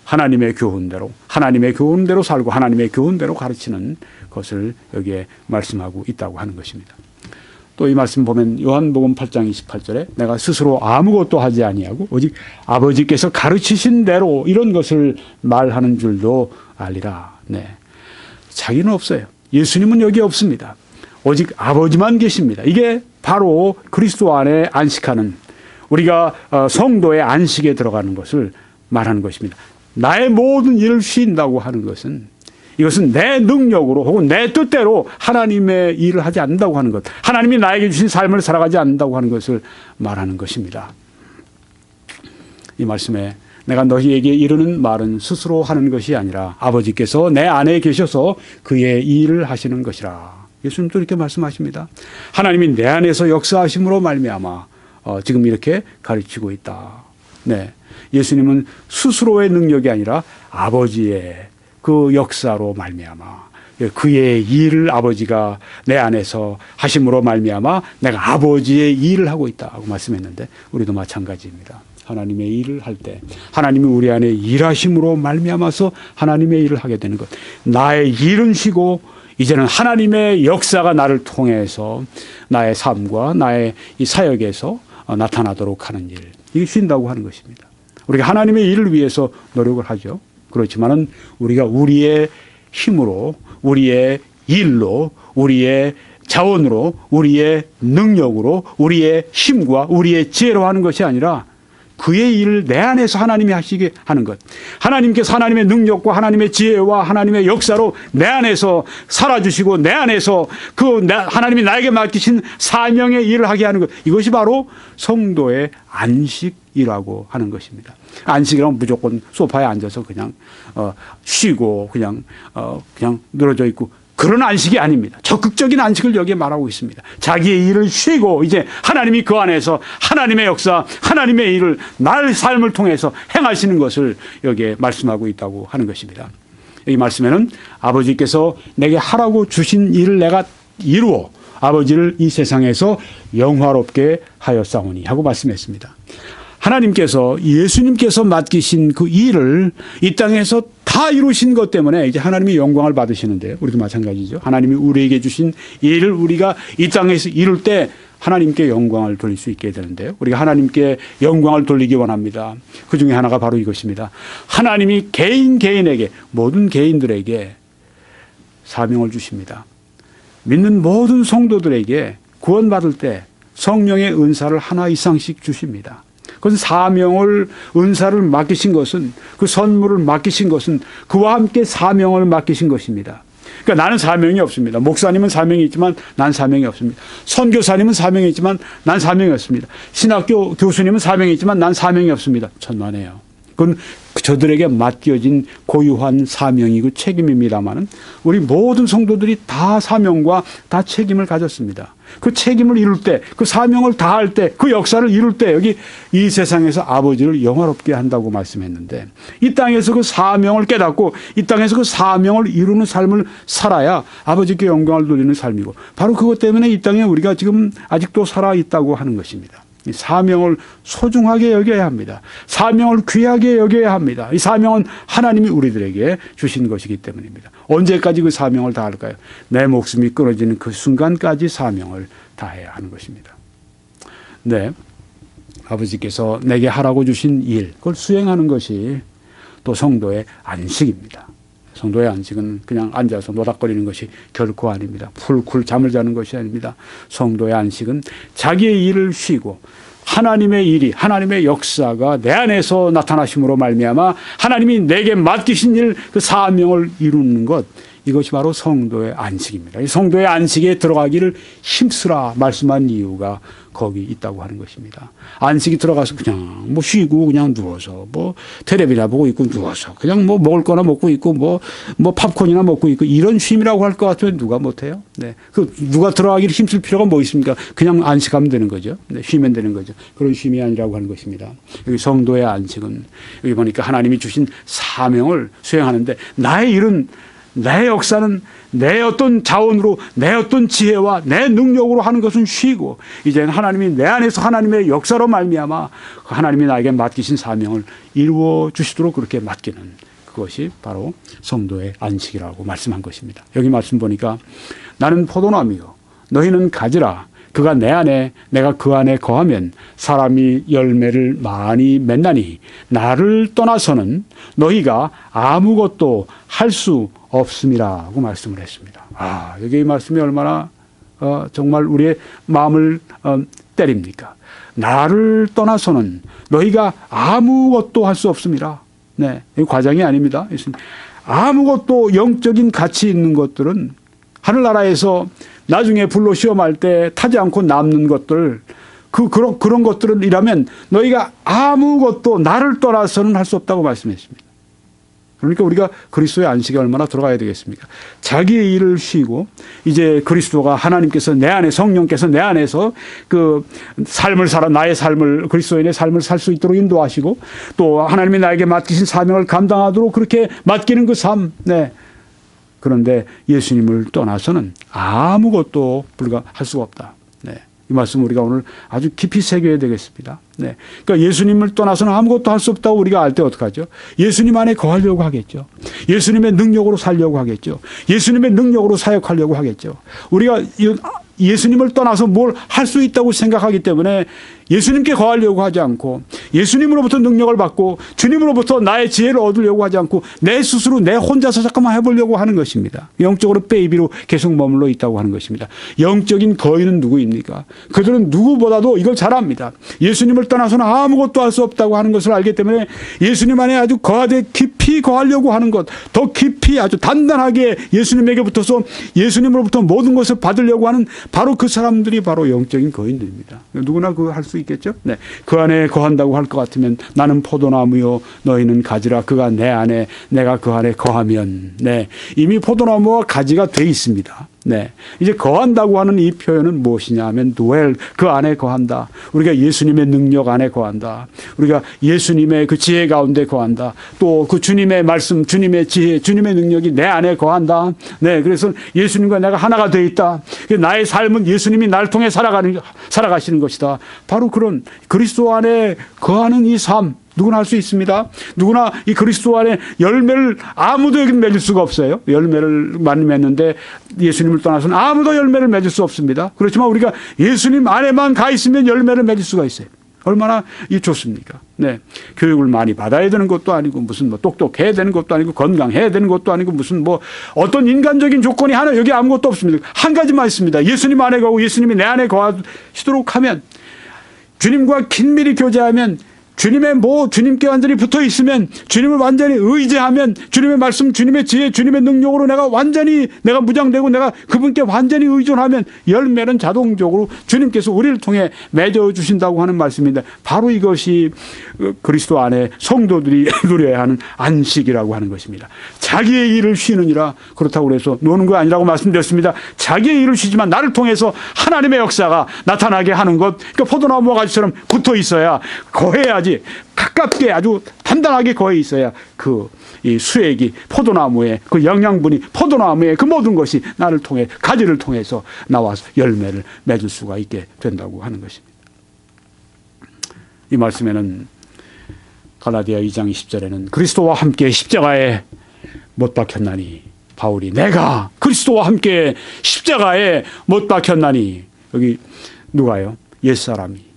S1: 하나님의 교훈대로 살고 하나님의 교훈대로 가르치는 것을 여기에 말씀하고 있다고 하는 것입니다. 또 이 말씀 보면 요한복음 8장 28절에 내가 스스로 아무것도 하지 아니하고 오직 아버지께서 가르치신 대로 이런 것을 말하는 줄도 알리라. 자기는 없어요. 예수님은 여기 없습니다. 오직 아버지만 계십니다. 이게 바로 그리스도 안에 안식하는, 우리가 성도의 안식에 들어가는 것을 말하는 것입니다. 나의 모든 일을 쉰다고 하는 것은 이것은 내 능력으로 혹은 내 뜻대로 하나님의 일을 하지 않는다고 하는 것, 하나님이 나에게 주신 삶을 살아가지 않는다고 하는 것을 말하는 것입니다. 이 말씀에 내가 너희에게 이르는 말은 스스로 하는 것이 아니라 아버지께서 내 안에 계셔서 그의 일을 하시는 것이라. 예수님도 이렇게 말씀하십니다. 하나님이 내 안에서 역사하심으로 말미암아 지금 이렇게 가르치고 있다. 예수님은 스스로의 능력이 아니라 아버지의 그 역사로 말미암아 그의 일을 아버지가 내 안에서 하심으로 말미암아 내가 아버지의 일을 하고 있다고 말씀했는데 우리도 마찬가지입니다. 하나님의 일을 할 때 하나님이 우리 안에 일하심으로 말미암아서 하나님의 일을 하게 되는 것. 나의 일은 쉬고 이제는 하나님의 역사가 나를 통해서 나의 삶과 나의 이 사역에서 나타나도록 하는 일. 이게 쉰다고 하는 것입니다. 우리가 하나님의 일을 위해서 노력을 하죠. 그렇지만은 우리가 우리의 힘으로, 우리의 일로, 우리의 자원으로, 우리의 능력으로, 우리의 힘과 우리의 지혜로 하는 것이 아니라 그의 일을 내 안에서 하나님이 하시게 하는 것. 하나님께서 하나님의 능력과 하나님의 지혜와 하나님의 역사로 내 안에서 살아주시고 내 안에서 하나님이 나에게 맡기신 사명의 일을 하게 하는 것. 이것이 바로 성도의 안식이라고 하는 것입니다. 안식이란 무조건 소파에 앉아서 그냥 쉬고 그냥 늘어져 있고 그런 안식이 아닙니다. 적극적인 안식을 여기에 말하고 있습니다. 자기의 일을 쉬고 이제 하나님이 그 안에서 하나님의 역사, 하나님의 일을 나의 삶을 통해서 행하시는 것을 여기에 말씀하고 있다고 하는 것입니다. 이 말씀에는 아버지께서 내게 하라고 주신 일을 내가 이루어 아버지를 이 세상에서 영화롭게 하였사오니 하고 말씀했습니다. 하나님께서 예수님께서 맡기신 그 일을 이 땅에서 다 이루신 것 때문에 이제 하나님이 영광을 받으시는데요. 우리도 마찬가지죠. 하나님이 우리에게 주신 일을 우리가 이 땅에서 이룰 때 하나님께 영광을 돌릴 수 있게 되는데요. 우리가 하나님께 영광을 돌리기 원합니다. 그 중에 하나가 바로 이것입니다. 하나님이 개인에게 모든 개인들에게 사명을 주십니다. 믿는 모든 성도들에게 구원받을 때 성령의 은사를 하나 이상씩 주십니다. 그것은 사명을, 은사를 맡기신 것은, 그 선물을 맡기신 것은 그와 함께 사명을 맡기신 것입니다. 그러니까 나는 사명이 없습니다. 목사님은 사명이 있지만 난 사명이 없습니다. 선교사님은 사명이 있지만 난 사명이 없습니다. 신학교 교수님은 사명이 있지만 난 사명이 없습니다. 천만에요. 그건 저들에게 맡겨진 고유한 사명이고 책임입니다만은 우리 모든 성도들이 다 사명과 다 책임을 가졌습니다. 그 책임을 이룰 때, 그 사명을 다할 때, 그 역사를 이룰 때 여기 이 세상에서 아버지를 영화롭게 한다고 말씀했는데 이 땅에서 그 사명을 깨닫고 이 땅에서 그 사명을 이루는 삶을 살아야 아버지께 영광을 돌리는 삶이고 바로 그것 때문에 이 땅에 우리가 지금 아직도 살아있다고 하는 것입니다. 이 사명을 소중하게 여겨야 합니다. 사명을 귀하게 여겨야 합니다. 이 사명은 하나님이 우리들에게 주신 것이기 때문입니다. 언제까지 그 사명을 다할까요? 내 목숨이 끊어지는 그 순간까지 사명을 다해야 하는 것입니다. 네, 아버지께서 내게 하라고 주신 일, 그걸 수행하는 것이 또 성도의 안식입니다. 성도의 안식은 그냥 앉아서 노닥거리는 것이 결코 아닙니다. 풀쿨 잠을 자는 것이 아닙니다. 성도의 안식은 자기의 일을 쉬고 하나님의 일이, 하나님의 역사가 내 안에서 나타나심으로 말미암아 하나님이 내게 맡기신 일, 그 사명을 이루는 것, 이것이 바로 성도의 안식입니다. 이 성도의 안식에 들어가기를 힘쓰라 말씀한 이유가 거기 있다고 하는 것입니다. 안식이 들어가서 그냥 뭐 쉬고 그냥 누워서 뭐 텔레비나 보고 있고 누워서 그냥 뭐 먹을 거나 먹고 있고 뭐 팝콘이나 먹고 있고 이런 쉼이라고 할 것 같으면 누가 못해요? 네. 그 누가 들어가기를 힘쓸 필요가 뭐 있습니까? 그냥 안식하면 되는 거죠. 네. 쉬면 되는 거죠. 그런 쉼이 아니라고 하는 것입니다. 여기 성도의 안식은 여기 보니까 하나님이 주신 사명을 수행하는데 나의 일은 내 역사는 내 어떤 자원으로 내 어떤 지혜와 내 능력으로 하는 것은 쉬고 이제는 하나님이 내 안에서 하나님의 역사로 말미암아 하나님이 나에게 맡기신 사명을 이루어 주시도록 그렇게 맡기는 그것이 바로 성도의 안식이라고 말씀한 것입니다. 여기 말씀 보니까 나는 포도나무요 너희는 가지라 그가 내 안에 내가 그 안에 거하면 사람이 열매를 많이 맺나니 나를 떠나서는 너희가 아무것도 할 수 없음이라고 말씀을 했습니다. 여기 이 말씀이 얼마나 정말 우리의 마음을 때립니까? 나를 떠나서는 너희가 아무것도 할 수 없음이라. 네, 이 과장이 아닙니다. 아무것도 영적인 가치 있는 것들은 하늘나라에서 나중에 불로 시험할 때 타지 않고 남는 것들, 그런 것들은 이라면 너희가 아무것도 나를 떠나서는 할 수 없다고 말씀했습니다. 그러니까 우리가 그리스도의 안식에 얼마나 들어가야 되겠습니까? 자기의 일을 쉬고 이제 그리스도가 하나님께서 내 안에 성령께서 내 안에서 그 삶을 살아 나의 삶을 그리스도인의 삶을 살 수 있도록 인도하시고 또 하나님이 나에게 맡기신 사명을 감당하도록 그렇게 맡기는 그 삶. 네. 그런데 예수님을 떠나서는 아무것도 할 수가 없다. 네. 이 말씀 우리가 오늘 아주 깊이 새겨야 되겠습니다. 네. 그러니까 예수님을 떠나서는 아무것도 할 수 없다고 우리가 알 때 어떡하죠? 예수님 안에 거하려고 하겠죠. 예수님의 능력으로 살려고 하겠죠. 예수님의 능력으로 사역하려고 하겠죠. 우리가 예수님을 떠나서 뭘 할 수 있다고 생각하기 때문에 예수님께 거하려고 하지 않고 예수님으로부터 능력을 받고 주님으로부터 나의 지혜를 얻으려고 하지 않고 내 스스로 내 혼자서 잠깐만 해보려고 하는 것입니다. 영적으로 베이비로 계속 머물러 있다고 하는 것입니다. 영적인 거인은 누구입니까? 그들은 누구보다도 이걸 잘 압니다. 예수님을 떠나서는 아무것도 할 수 없다고 하는 것을 알기 때문에 예수님 안에 아주 거하되 깊이 거하려고 하는 것, 더 깊이 아주 단단하게 예수님에게 붙어서 예수님으로부터 모든 것을 받으려고 하는 바로 그 사람들이 바로 영적인 거인들입니다. 누구나 그거 할 수 있겠죠? 네. 그 안에 거한다고 할 것 같으면 나는 포도나무요 너희는 가지라 그가 내 안에 내가 그 안에 거하면 네. 이미 포도나무와 가지가 돼 있습니다. 네. 이제 거한다고 하는 이 표현은 무엇이냐 하면 누엘, 그 안에 거한다. 우리가 예수님의 능력 안에 거한다. 우리가 예수님의 그 지혜 가운데 거한다. 또 그 주님의 말씀, 주님의 지혜, 주님의 능력이 내 안에 거한다. 네. 그래서 예수님과 내가 하나가 돼 있다. 나의 삶은 예수님이 나를 통해 살아가시는 것이다. 바로 그런 그리스도 안에 거하는 이 삶. 누구나 할 수 있습니다. 누구나 이 그리스도 안에 열매를 아무도 여기 맺을 수가 없어요. 열매를 많이 맺는데 예수님을 떠나서는 아무도 열매를 맺을 수 없습니다. 그렇지만 우리가 예수님 안에만 가 있으면 열매를 맺을 수가 있어요. 얼마나 좋습니까? 네. 교육을 많이 받아야 되는 것도 아니고 무슨 똑똑해야 되는 것도 아니고 건강해야 되는 것도 아니고 무슨 어떤 인간적인 조건이 하나 여기 아무것도 없습니다. 한 가지만 있습니다. 예수님 안에 가고 예수님이 내 안에 거하시도록 하면 주님과 긴밀히 교제하면 주님께 완전히 붙어 있으면, 주님을 완전히 의지하면, 주님의 말씀, 주님의 지혜, 주님의 능력으로 내가 무장되고 내가 그분께 완전히 의존하면 열매는 자동적으로 주님께서 우리를 통해 맺어 주신다고 하는 말씀인데, 바로 이것이 그리스도 안에 성도들이 누려야 하는 안식이라고 하는 것입니다. 자기의 일을 쉬느니라. 그렇다고 해서 노는 거 아니라고 말씀드렸습니다. 자기의 일을 쉬지만 나를 통해서 하나님의 역사가 나타나게 하는 것. 그러니까 포도나무와 가지처럼 붙어 있어야, 거해야지, 가깝게 아주 단단하게 거해 있어야 이 수액이, 포도나무의 그 영양분이, 포도나무의 그 모든 것이 나를 통해, 가지를 통해서 나와서 열매를 맺을 수가 있게 된다고 하는 것입니다. 이 말씀에는 갈라디아 2장 20절에는 그리스도와 함께 십자가에 못 박혔나니, 바울이 내가 그리스도와 함께 십자가에 못 박혔나니, 여기 누가요? 옛사람이,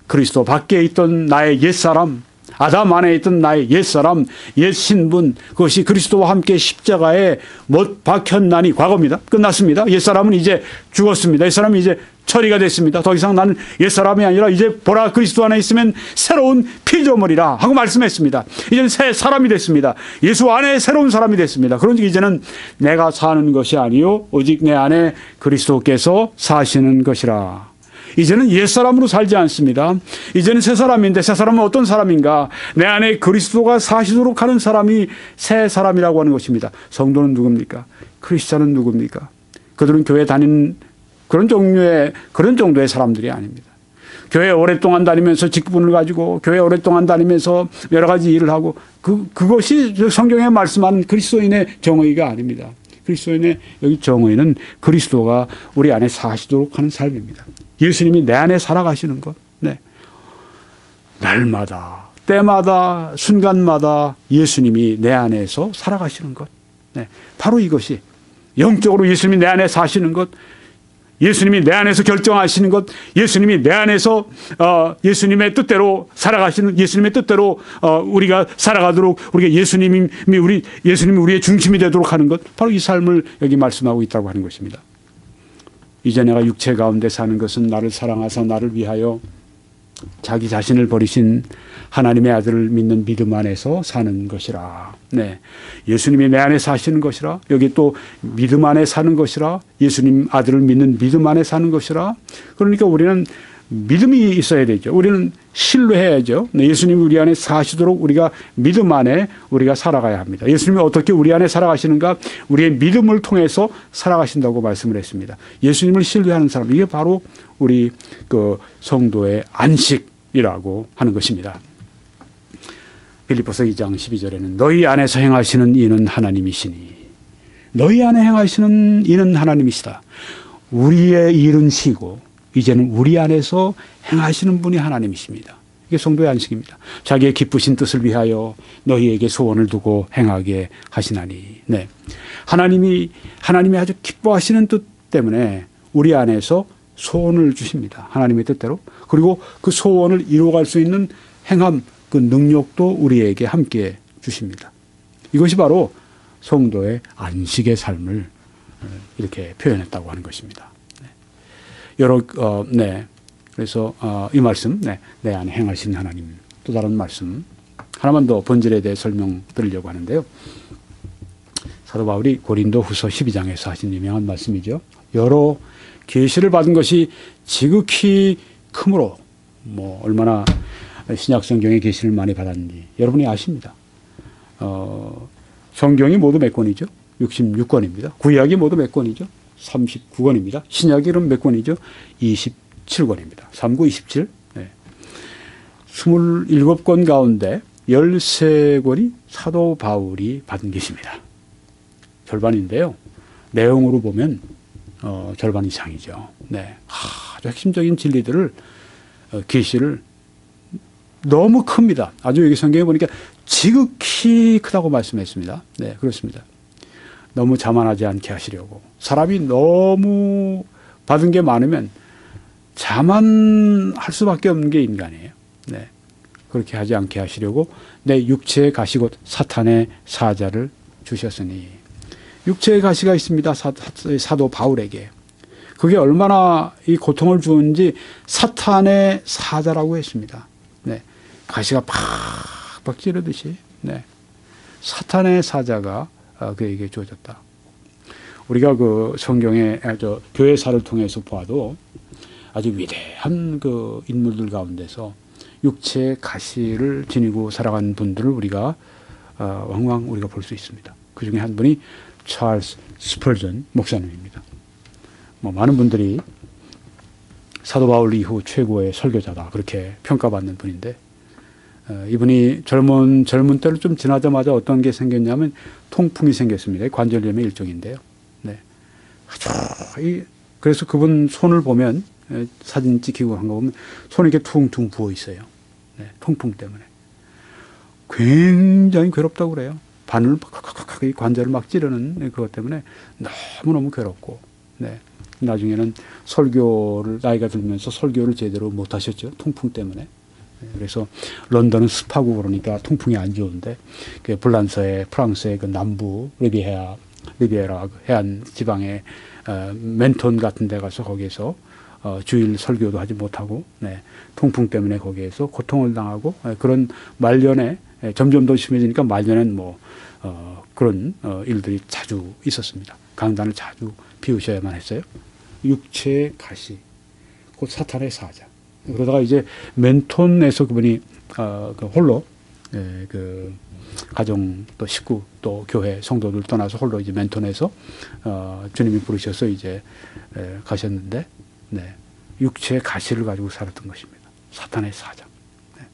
S1: 그리스도 밖에 있던 나의 옛사람, 아담 안에 있던 나의 옛사람, 옛 신분, 그것이 그리스도와 함께 십자가에 못 박혔나니, 과거입니다. 끝났습니다. 옛사람은 이제 죽었습니다. 옛사람이 이제 처리가 됐습니다. 더 이상 나는 옛사람이 아니라 이제 보라, 그리스도 안에 있으면 새로운 피조물이라 하고 말씀했습니다. 이제는 새 사람이 됐습니다. 예수 안에 새로운 사람이 됐습니다. 그러니 이제는 내가 사는 것이 아니요 오직 내 안에 그리스도께서 사시는 것이라. 이제는 옛사람으로 살지 않습니다. 이제는 새 사람인데, 새 사람은 어떤 사람인가? 내 안에 그리스도가 사시도록 하는 사람이 새 사람이라고 하는 것입니다. 성도는 누굽니까? 크리스찬은 누굽니까? 그들은 교회 다니는 그런 정도의 사람들이 아닙니다. 교회 오랫동안 다니면서 직분을 가지고, 교회 오랫동안 다니면서 여러 가지 일을 하고, 그것이 성경에 말씀하는 그리스도인의 정의가 아닙니다. 그리스도인의 여기 정의는 그리스도가 우리 안에 사시도록 하는 삶입니다. 예수님이 내 안에 살아가시는 것. 날마다, 때마다, 순간마다 예수님이 내 안에서 살아가시는 것. 바로 이것이 영적으로 예수님이 내 안에 사시는 것, 예수님이 내 안에서 결정하시는 것, 예수님이 내 안에서 예수님의 뜻대로 살아가시는, 예수님의 뜻대로 우리가 살아가도록, 우리가 예수님이 우리의 중심이 되도록 하는 것, 바로 이 삶을 여기 말씀하고 있다고 하는 것입니다. 이제 내가 육체 가운데 사는 것은 나를 사랑하사 나를 위하여 자기 자신을 버리신 하나님의 아들을 믿는 믿음 안에서 사는 것이라. 예수님이 내 안에 사시는 것이라. 여기 또 믿음 안에 사는 것이라. 예수님 아들을 믿는 믿음 안에 사는 것이라. 그러니까 우리는 믿음이 있어야 되죠. 우리는 신뢰해야죠. 예수님이 우리 안에 사시도록 우리가 믿음 안에 우리가 살아가야 합니다. 예수님이 어떻게 우리 안에 살아가시는가? 우리의 믿음을 통해서 살아가신다고 말씀을 했습니다. 예수님을 신뢰하는 사람, 이게 바로 우리 성도의 안식이라고 하는 것입니다. 빌립보서 2장 12절에는 너희 안에서 행하시는 이는 하나님이시니, 너희 안에 행하시는 이는 하나님이시다. 우리의 일은 쉬고 이제는 우리 안에서 행하시는 분이 하나님이십니다. 이게 성도의 안식입니다. 자기의 기쁘신 뜻을 위하여 너희에게 소원을 두고 행하게 하시나니. 하나님이 아주 기뻐하시는 뜻 때문에 우리 안에서 소원을 주십니다. 하나님의 뜻대로. 그리고 그 소원을 이루어갈 수 있는 행함, 그 능력도 우리에게 함께 주십니다. 이것이 바로 성도의 안식의 삶을 이렇게 표현했다고 하는 것입니다. 그래서 이 말씀, 내 안에 행하신 하나님, 또 다른 말씀 하나만 더 본질에 대해 설명드리려고 하는데요. 사도 바울이 고린도 후서 12장에서 하신 유명한 말씀이죠. 여러 계시를 받은 것이 지극히 크므로, 얼마나 신약 성경의 계시를 많이 받았는지 여러분이 아십니다. 성경이 모두 몇 권이죠? 66권입니다. 구약이 모두 몇 권이죠? 39권입니다. 신약이 그럼 몇 권이죠? 27권입니다. 39, 27. 27권 가운데 13권이 사도 바울이 받은 계시입니다. 절반인데요. 내용으로 보면 절반 이상이죠. 아주 핵심적인 진리들을, 계시를 너무 큽니다. 아주 여기 성경에 보니까 지극히 크다고 말씀했습니다. 그렇습니다. 너무 자만하지 않게 하시려고. 사람이 너무 받은 게 많으면 자만할 수밖에 없는 게 인간이에요. 그렇게 하지 않게 하시려고 내 육체의 가시 곧 사탄의 사자를 주셨으니. 육체의 가시가 있습니다. 사도 바울에게. 그게 얼마나 이 고통을 주었는지 사탄의 사자라고 했습니다. 가시가 팍팍 찌르듯이 네. 사탄의 사자가 그에게 주어졌다. 우리가 그 성경의 교회사를 통해서 봐도 아주 위대한 그 인물들 가운데서 육체의 가시를 지니고 살아간 분들을 우리가 왕왕 우리가 볼 수 있습니다. 그 중에 한 분이 찰스 스펄전 목사님입니다. 뭐 많은 분들이 사도 바울 이후 최고의 설교자다 그렇게 평가받는 분인데 이분이 젊은 때를 좀 지나자마자 어떤 게 생겼냐면 통풍이 생겼습니다. 관절염의 일종인데요. 네. 그래서 그분 손을 보면 사진 찍히고 한 거 보면 손이 이렇게 퉁퉁 부어 있어요. 네. 통풍 때문에. 굉장히 괴롭다고 그래요. 바늘 관절을 막 찌르는 그것 때문에 너무너무 괴롭고 네. 나중에는 설교를 나이가 들면서 설교를 제대로 못 하셨죠. 통풍 때문에. 그래서 런던은 습하고 그러니까 통풍이 안 좋은데 그 프랑스의 그 남부 리비에라 해안 지방의 멘톤 같은 데 가서 거기에서 주일 설교도 하지 못하고 네, 통풍 때문에 거기에서 고통을 당하고 그런 말년에 점점 더 심해지니까 말년엔 뭐 그런 일들이 자주 있었습니다. 강단을 자주 비우셔야만 했어요. 육체의 가시, 곧 사탄의 사자. 그러다가 이제 멘톤에서 그분이 그 홀로 그 가정 또 식구 또 교회 성도들 떠나서 홀로 이제 멘톤에서 주님이 부르셔서 이제 가셨는데 네. 육체의 가시를 가지고 살았던 것입니다. 사탄의 사자. 네.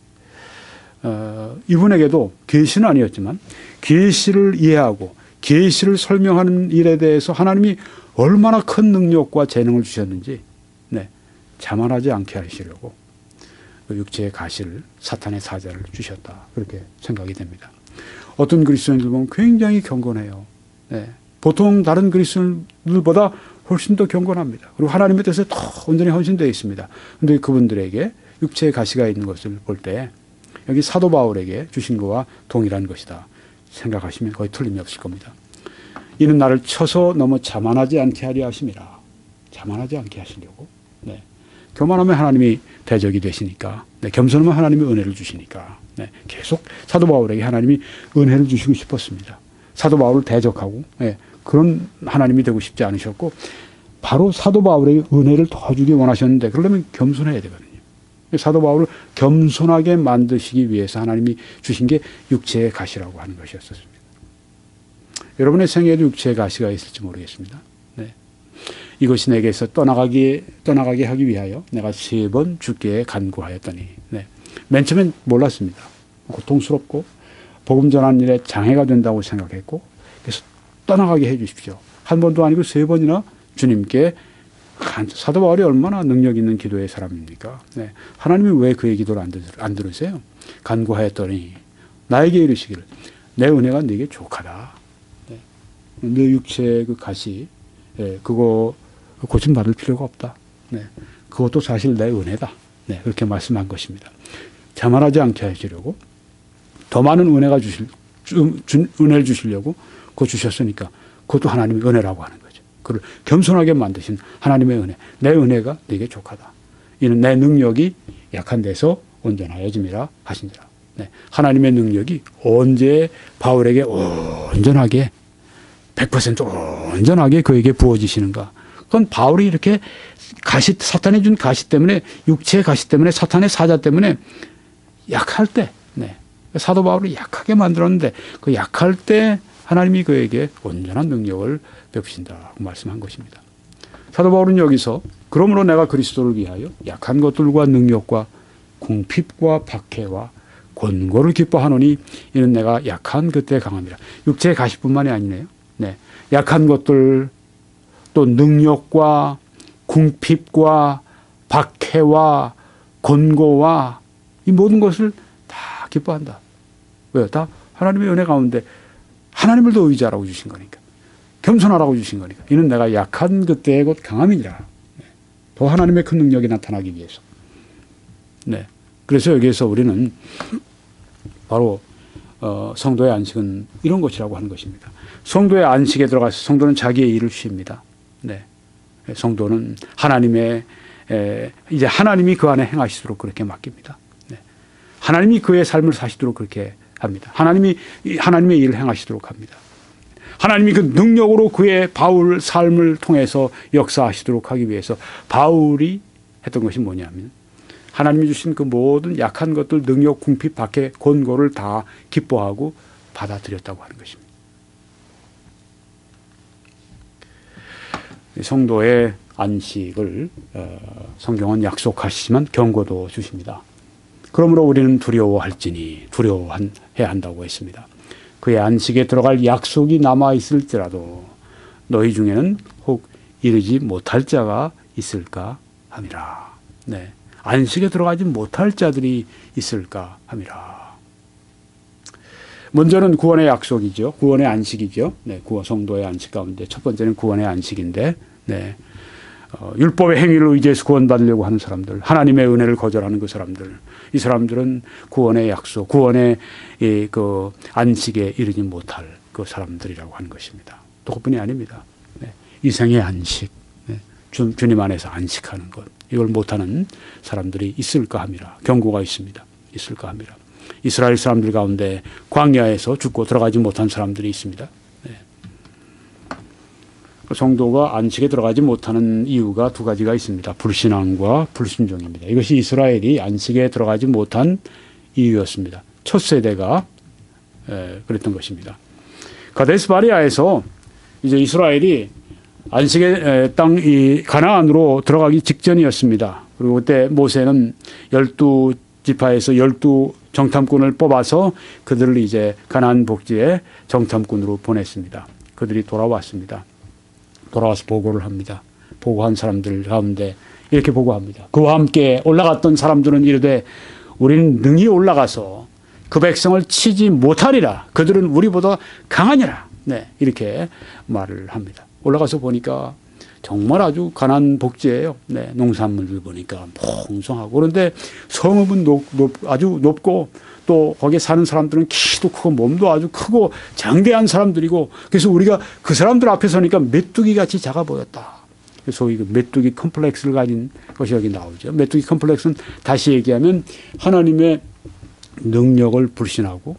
S1: 이분에게도 계시는 아니었지만 계시를 이해하고 계시를 설명하는 일에 대해서 하나님이 얼마나 큰 능력과 재능을 주셨는지 네. 자만하지 않게 하시려고 그 육체의 가시를 사탄의 사자를 주셨다. 그렇게 생각이 됩니다. 어떤 그리스도인들 보면 굉장히 경건해요. 네. 보통 다른 그리스도인들보다 훨씬 더 경건합니다. 그리고 하나님에 대해서 더 온전히 헌신되어 있습니다. 그런데 그분들에게 육체의 가시가 있는 것을 볼 때 여기 사도 바울에게 주신 것과 동일한 것이다 생각하시면 거의 틀림이 없을 겁니다. 이는 나를 쳐서 너무 자만하지 않게 하려 하심이라. 자만하지 않게 하시려고. 네. 교만하면 하나님이 대적이 되시니까 네. 겸손하면 하나님이 은혜를 주시니까 네. 계속 사도 바울에게 하나님이 은혜를 주시고 싶었습니다. 사도 바울을 대적하고 네. 그런 하나님이 되고 싶지 않으셨고 바로 사도 바울에게 은혜를 도와주기 원하셨는데 그러려면 겸손해야 되거든요. 사도 바울을 겸손하게 만드시기 위해서 하나님이 주신 게 육체의 가시라고 하는 것이었습니다. 여러분의 생애에도 육체의 가시가 있을지 모르겠습니다. 네. 이것이 내게서 떠나가게 하기 위하여 내가 3번 주께 간구하였더니 네. 맨 처음엔 몰랐습니다. 고통스럽고 복음 전하는 일에 장애가 된다고 생각했고 그래서 떠나가게 해 주십시오. 한 번도 아니고 3번이나 주님께 사도 바울이 얼마나 능력 있는 기도의 사람입니까? 네. 하나님이 왜 그의 기도를 안 들으세요? 간구하였더니 나에게 이르시기를 내 은혜가 네게 족하다. 네. 내 육체의 그 가시 그거 고침받을 필요가 없다. 네. 그것도 사실 내 은혜다. 네. 그렇게 말씀한 것입니다. 자만하지 않게 하시려고 더 많은 은혜가 은혜를 주시려고 그거 주셨으니까 그것도 하나님의 은혜라고 하는 거죠. 그를 겸손하게 만드신 하나님의 은혜. 내 은혜가 네게 족하다. 이는 내 능력이 약한 데서 온전하여짐이라 하시니라. 네. 하나님의 능력이 언제 바울에게 온전하게 100% 온전하게 그에게 부어지시는가. 그건 바울이 이렇게 사탄이 준 가시 때문에 육체의 가시 때문에 사탄의 사자 때문에 약할 때 네. 사도 바울을 약하게 만들었는데 그 약할 때 하나님이 그에게 온전한 능력을 베푸신다고 말씀한 것입니다. 사도 바울은 여기서 그러므로 내가 그리스도를 위하여 약한 것들과 능력과 궁핍과 박해와 권고를 기뻐하노니 이는 내가 약한 그때 강함이라. 육체의 가시뿐만이 아니네요. 네. 약한 것들 또 능력과 궁핍과 박해와 권고와 이 모든 것을 다 기뻐한다. 왜요? 다 하나님의 은혜 가운데 하나님을 더 의지하라고 주신 거니까. 겸손하라고 주신 거니까. 이는 내가 약한 그때의 곧 강함이니라. 더 하나님의 큰 능력이 나타나기 위해서. 네. 그래서 여기에서 우리는 바로 성도의 안식은 이런 것이라고 하는 것입니다. 성도의 안식에 들어가서 성도는 자기의 일을 쉽니다. 네. 성도는 하나님의 이제 하나님이 그 안에 행하시도록 그렇게 맡깁니다. 네. 하나님이 그의 삶을 사시도록 그렇게 합니다. 하나님이 하나님의 일을 행하시도록 합니다. 하나님이 그 능력으로 그의 바울 삶을 통해서 역사하시도록 하기 위해서 바울이 했던 것이 뭐냐면 하나님이 주신 그 모든 약한 것들 능력 궁핍 박해 권고를 다 기뻐하고 받아들였다고 하는 것입니다. 성도의 안식을 성경은 약속하시지만 경고도 주십니다. 그러므로 우리는 두려워할지니 두려워해야 한다고 했습니다. 그의 안식에 들어갈 약속이 남아있을지라도 너희 중에는 혹 이르지 못할 자가 있을까 함이라. 네. 안식에 들어가지 못할 자들이 있을까 함이라. 먼저는 구원의 약속이죠. 구원의 안식이죠. 네. 성도의 안식 가운데 첫 번째는 구원의 안식인데 네. 율법의 행위를 의지해서 구원받으려고 하는 사람들, 하나님의 은혜를 거절하는 그 사람들, 이 사람들은 구원의 약속, 구원의 그 안식에 이르지 못할 그 사람들이라고 하는 것입니다. 또 그뿐이 아닙니다. 네. 이생의 안식, 네. 주님 안에서 안식하는 것, 이걸 못하는 사람들이 있을까 함이라. 경고가 있습니다. 있을까 함이라. 이스라엘 사람들 가운데 광야에서 죽고 들어가지 못한 사람들이 있습니다. 성도가 안식에 들어가지 못하는 이유가 두 가지가 있습니다. 불신앙과 불순종입니다. 이것이 이스라엘이 안식에 들어가지 못한 이유였습니다. 첫 세대가 그랬던 것입니다. 가데스 바리아에서 이제 이스라엘이 안식의 땅 이 가나안으로 들어가기 직전이었습니다. 그리고 그때 모세는 12지파에서 12 정탐꾼을 뽑아서 그들을 이제 가나안 복지의 정탐꾼으로 보냈습니다. 그들이 돌아왔습니다. 돌아와서 보고를 합니다. 보고한 사람들 가운데 이렇게 보고합니다. 그와 함께 올라갔던 사람들은 이르되 우리는 능히 올라가서 그 백성을 치지 못하리라. 그들은 우리보다 강하니라. 네, 이렇게 말을 합니다. 올라가서 보니까 정말 아주 가난 복지예요. 네, 농산물들 보니까 풍성하고 그런데 성읍은 아주 높고 또 거기에 사는 사람들은 키도 크고 몸도 아주 크고 장대한 사람들이고 그래서 우리가 그 사람들 앞에 서니까 메뚜기 같이 작아 보였다. 소위 그 메뚜기 컴플렉스를 가진 것이 여기 나오죠. 메뚜기 컴플렉스는 다시 얘기하면 하나님의 능력을 불신하고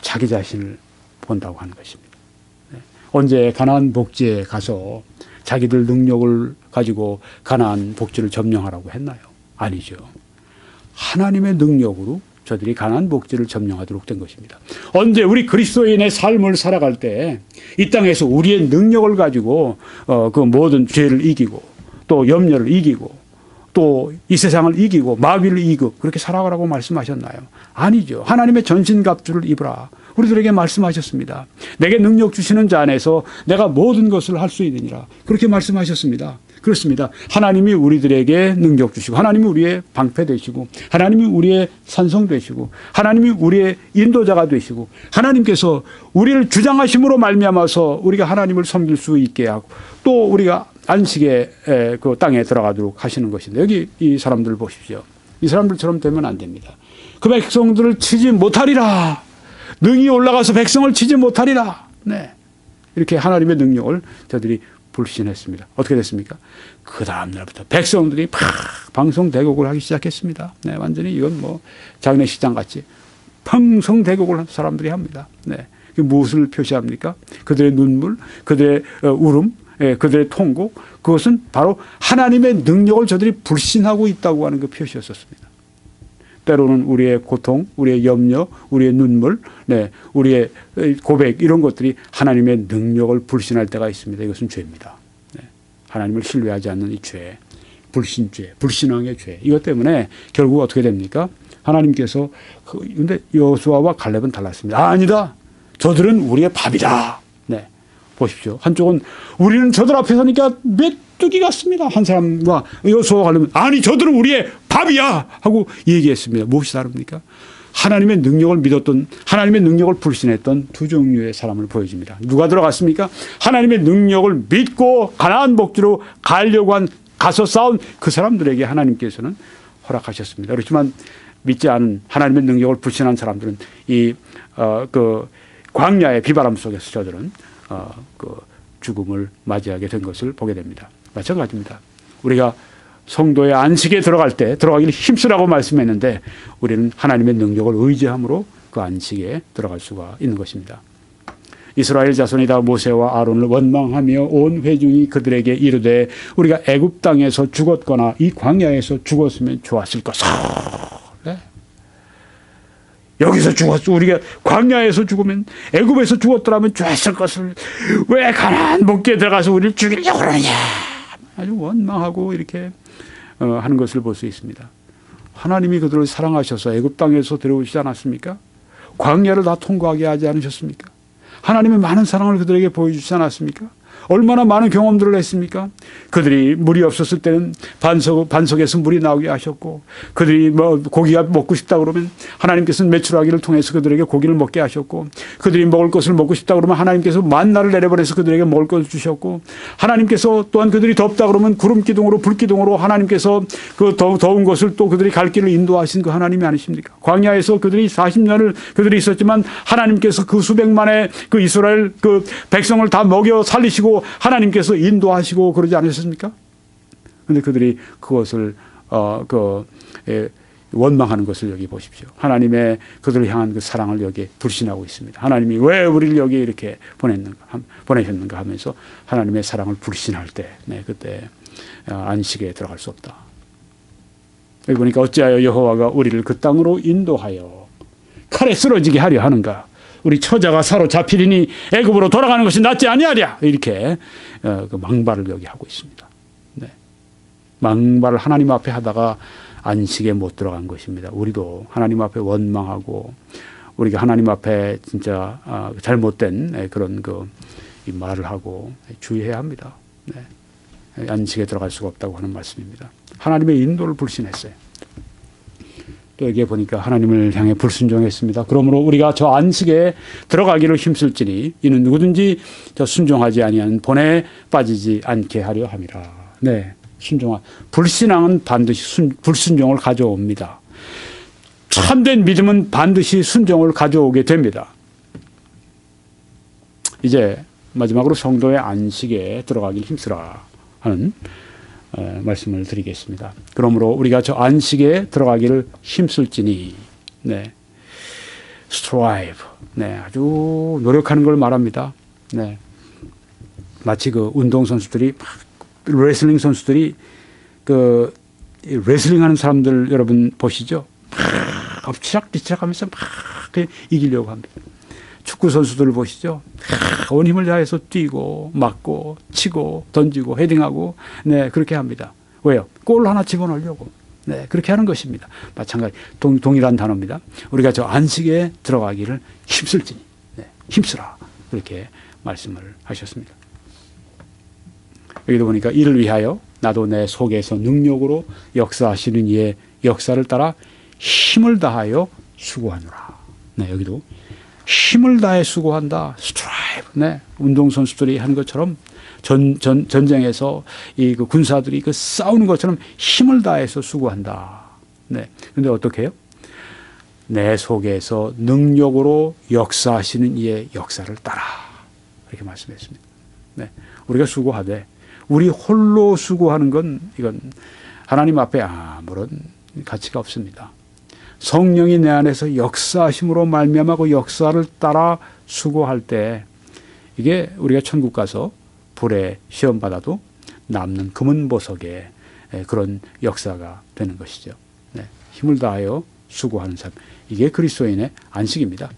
S1: 자기 자신을 본다고 하는 것입니다. 언제 가나안 복지에 가서 자기들 능력을 가지고 가나안 복지를 점령하라고 했나요? 아니죠. 하나님의 능력으로 저들이 가나안 복지를 점령하도록 된 것입니다. 언제 우리 그리스도인의 삶을 살아갈 때 이 땅에서 우리의 능력을 가지고 그 모든 죄를 이기고 또 염려를 이기고 또 이 세상을 이기고 마귀를 이기고 그렇게 살아가라고 말씀하셨나요? 아니죠. 하나님의 전신갑주를 입으라. 우리들에게 말씀하셨습니다. 내게 능력 주시는 자 안에서 내가 모든 것을 할 수 있느니라. 그렇게 말씀하셨습니다. 그렇습니다. 하나님이 우리들에게 능력 주시고 하나님이 우리의 방패 되시고 하나님이 우리의 산성 되시고 하나님이 우리의 인도자가 되시고 하나님께서 우리를 주장하심으로 말미암아서 우리가 하나님을 섬길 수 있게 하고 또 우리가 안식의 그 땅에 들어가도록 하시는 것인데 여기 이 사람들 보십시오. 이 사람들처럼 되면 안 됩니다. 그 백성들을 치지 못하리라. 능히 올라가서 백성을 치지 못하리라. 네. 이렇게 하나님의 능력을 저들이 불신했습니다. 어떻게 됐습니까? 그 다음 날부터 백성들이 방송대곡을 하기 시작했습니다. 네, 완전히 이건 뭐 장례식장 같이 방송대곡을 한 사람들이 합니다. 네. 무엇을 표시합니까? 그들의 눈물, 그들의 울음, 그들의 통곡, 그것은 바로 하나님의 능력을 저들이 불신하고 있다고 하는 그 표시였었습니다. 때로는 우리의 고통, 우리의 염려, 우리의 눈물, 네, 우리의 고백 이런 것들이 하나님의 능력을 불신할 때가 있습니다. 이것은 죄입니다. 네. 하나님을 신뢰하지 않는 이 죄, 불신죄, 불신앙의 죄. 이것 때문에 결국 어떻게 됩니까? 하나님께서 근데 여호수아와 갈렙은 달랐습니다. 아니다. 저들은 우리의 밥이다. 네. 보십시오. 한쪽은 우리는 저들 앞에 서니까 메뚜기 같습니다. 한 사람과 여호수아와 갈렙은 아니 저들은 우리의 밥이야 하고 얘기했습니다. 무엇이 다릅니까? 하나님의 능력을 믿었던 하나님의 능력을 불신했던 두 종류의 사람을 보여줍니다. 누가 들어갔습니까? 하나님의 능력을 믿고 가나안 복지로 가려고 가서 싸운 그 사람들에게 하나님께서는 허락하셨습니다. 그렇지만 믿지 않은 하나님의 능력을 불신한 사람들은 그 광야의 비바람 속에서 저들은 그 죽음을 맞이하게 된 것을 보게 됩니다. 마찬가지입니다. 우리가 성도의 안식에 들어갈 때 들어가기를 힘쓰라고 말씀했는데 우리는 하나님의 능력을 의지함으로 그 안식에 들어갈 수가 있는 것입니다. 이스라엘 자손이 다 모세와 아론을 원망하며 온 회중이 그들에게 이르되 우리가 애굽 땅에서 죽었거나 이 광야에서 죽었으면 좋았을 것을. 네. 여기서 죽었어. 우리가 광야에서 죽으면 애굽에서 죽었더라면 좋았을 것을 왜 가나안 목기에 들어가서 우리를 죽이려고 그러느냐. 아주 원망하고 이렇게 하는 것을 볼 수 있습니다. 하나님이 그들을 사랑하셔서 애굽 땅에서 데려오시지 않았습니까? 광야를 다 통과하게 하지 않으셨습니까? 하나님의 많은 사랑을 그들에게 보여주지 않았습니까? 얼마나 많은 경험들을 했습니까? 그들이 물이 없었을 때는 반석에서 물이 나오게 하셨고, 그들이 고기가 먹고 싶다 그러면 하나님께서는 메추라기를 통해서 그들에게 고기를 먹게 하셨고, 그들이 먹을 것을 먹고 싶다 그러면 하나님께서 만나를 내려버려서 그들에게 먹을 것을 주셨고, 하나님께서 또한 그들이 덥다 그러면 구름 기둥으로 불 기둥으로 하나님께서 그 더운 것을 또 그들이 갈 길을 인도하신 그 하나님이 아니십니까? 광야에서 그들이 40년을 그들이 있었지만 하나님께서 그 수백만의 그 이스라엘 그 백성을 다 먹여 살리시고 하나님께서 인도하시고 그러지 않으셨습니까? 그런데 그들이 그것을 원망하는 것을 여기 보십시오. 하나님의 그들을 향한 그 사랑을 여기에 불신하고 있습니다. 하나님이 왜 우리를 여기 이렇게 보내셨는가 하면서 하나님의 사랑을 불신할 때, 그때 안식에 들어갈 수 없다. 여기 보니까 어찌하여 여호와가 우리를 그 땅으로 인도하여 칼에 쓰러지게 하려 하는가? 우리 처자가 사로잡히리니 애굽으로 돌아가는 것이 낫지 아니하랴. 이렇게 그 망발을 여기 하고 있습니다. 네. 망발을 하나님 앞에 하다가 안식에 못 들어간 것입니다. 우리도 하나님 앞에 원망하고 우리가 하나님 앞에 진짜 잘못된 그런 이 말을 하고 주의해야 합니다. 네. 안식에 들어갈 수가 없다고 하는 말씀입니다. 하나님의 인도를 불신했어요. 또 여기에 보니까 하나님을 향해 불순종했습니다. 그러므로 우리가 저 안식에 들어가기를 힘쓸지니 이는 누구든지 저 순종하지 아니한 본에 빠지지 않게 하려 함이라. 네, 불신앙은 반드시 불순종을 가져옵니다. 참된 믿음은 반드시 순종을 가져오게 됩니다. 이제 마지막으로 성도의 안식에 들어가기 힘쓰라 하는 말씀을 드리겠습니다. 그러므로 우리가 저 안식에 들어가기를 힘쓸지니, 네, strive, 네, 아주 노력하는 걸 말합니다. 네, 마치 그 운동 선수들이 레슬링 선수들이 그 레슬링하는 사람들 여러분 보시죠? 막 엎치락뒤치락하면서 막 이기려고 합니다. 축구 선수들을 보시죠. 온 힘을 다해서 뛰고 맞고 치고 던지고 헤딩하고 네 그렇게 합니다. 왜요? 골 하나 집어넣으려고. 네 그렇게 하는 것입니다. 마찬가지 동일한 단어입니다. 우리가 저 안식에 들어가기를 힘쓸지니 네, 힘쓰라 그렇게 말씀을 하셨습니다. 여기도 보니까 이를 위하여 나도 내 속에서 능력으로 역사하시는 이의 역사를 따라 힘을 다하여 수고하노라. 네 여기도 힘을 다해 수고한다. 스트라이브. 네. 운동선수들이 하는 것처럼 전쟁에서 그 군사들이 그 싸우는 것처럼 힘을 다해서 수고한다. 네. 근데 어떻게 해요? 내 속에서 능력으로 역사하시는 이의 역사를 따라. 이렇게 말씀했습니다. 네. 우리가 수고하되 우리 홀로 수고하는 건 이건 하나님 앞에 아무런 가치가 없습니다. 성령이 내 안에서 역사하심으로 말미암아 역사를 따라 수고할 때 이게 우리가 천국 가서 불에 시험 받아도 남는 금은 보석의 그런 역사가 되는 것이죠. 네. 힘을 다하여 수고하는 삶. 이게 그리스도인의 안식입니다.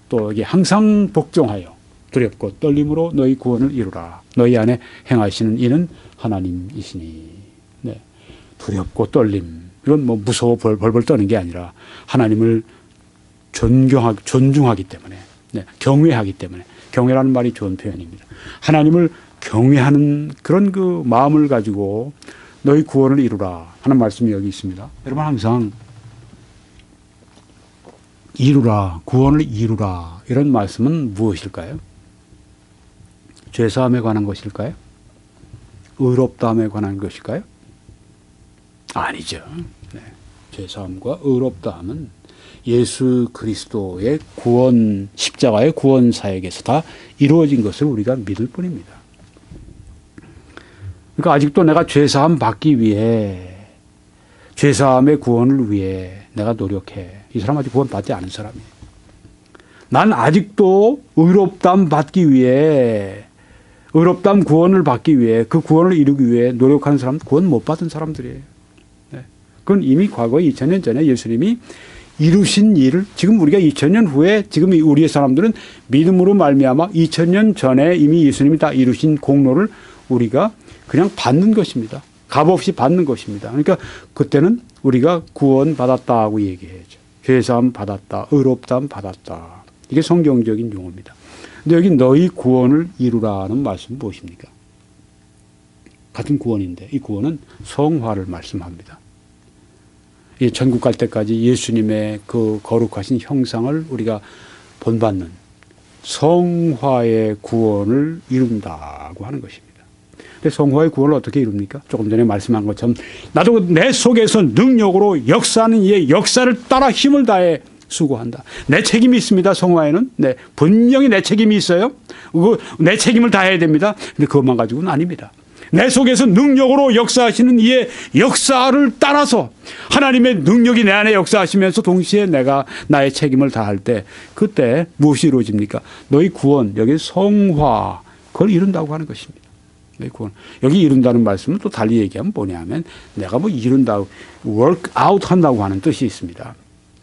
S1: 또 여기 항상 복종하여 두렵고 떨림으로 너희 구원을 이루라. 너희 안에 행하시는 이는 하나님이시니. 네. 두렵고 떨림. 이건 뭐 무서워 벌벌 떠는 게 아니라 하나님을 존중하기 때문에, 네, 경외하기 때문에, 경외라는 말이 좋은 표현입니다. 하나님을 경외하는 그런 그 마음을 가지고 너희 구원을 이루라 하는 말씀이 여기 있습니다. 여러분 항상 이루라, 구원을 이루라 이런 말씀은 무엇일까요? 죄사함에 관한 것일까요? 의롭다함에 관한 것일까요? 아니죠. 네. 죄사함과 의롭다함은 예수 그리스도의 구원, 십자가의 구원 사역에서 다 이루어진 것을 우리가 믿을 뿐입니다. 그러니까 아직도 내가 죄사함 받기 위해 죄사함의 구원을 위해 내가 노력해. 이 사람 아직 구원받지 않은 사람이에요. 난 아직도 의롭다함 받기 위해, 의롭다함 구원을 받기 위해, 그 구원을 이루기 위해 노력하는 사람, 구원 못 받은 사람들이에요. 네. 그건 이미 과거에 2000년 전에 예수님이 이루신 일을 지금 우리가 2000년 후에 지금 우리의 사람들은 믿음으로 말미암아 2000년 전에 이미 예수님이 다 이루신 공로를 우리가 그냥 받는 것입니다. 값없이 받는 것입니다. 그러니까 그때는 우리가 구원 받았다고 얘기해야죠. 죄사함 받았다, 의롭다함 받았다. 이게 성경적인 용어입니다. 근데 여기 너희 구원을 이루라는 말씀은 무엇입니까? 같은 구원인데 이 구원은 성화를 말씀합니다. 이 천국 갈 때까지 예수님의 그 거룩하신 형상을 우리가 본받는 성화의 구원을 이룬다고 하는 것입니다. 근데 성화의 구원을 어떻게 이룹니까? 조금 전에 말씀한 것처럼 나도 내 속에서 능력으로 역사하는 이의 역사를 따라 힘을 다해 수고한다. 내 책임이 있습니다. 성화에는. 네, 분명히 내 책임이 있어요. 내 책임을 다해야 됩니다. 근데 그것만 가지고는 아닙니다. 내 속에서 능력으로 역사하시는 이의 역사를 따라서 하나님의 능력이 내 안에 역사하시면서 동시에 내가 나의 책임을 다할 때 그때 무엇이 이루어집니까? 너희 구원, 여기 성화, 그걸 이룬다고 하는 것입니다. 너희 구원. 여기 이룬다는 말씀은 또 달리 얘기하면 뭐냐면 내가 뭐 이룬다고 work out 한다고 하는 뜻이 있습니다.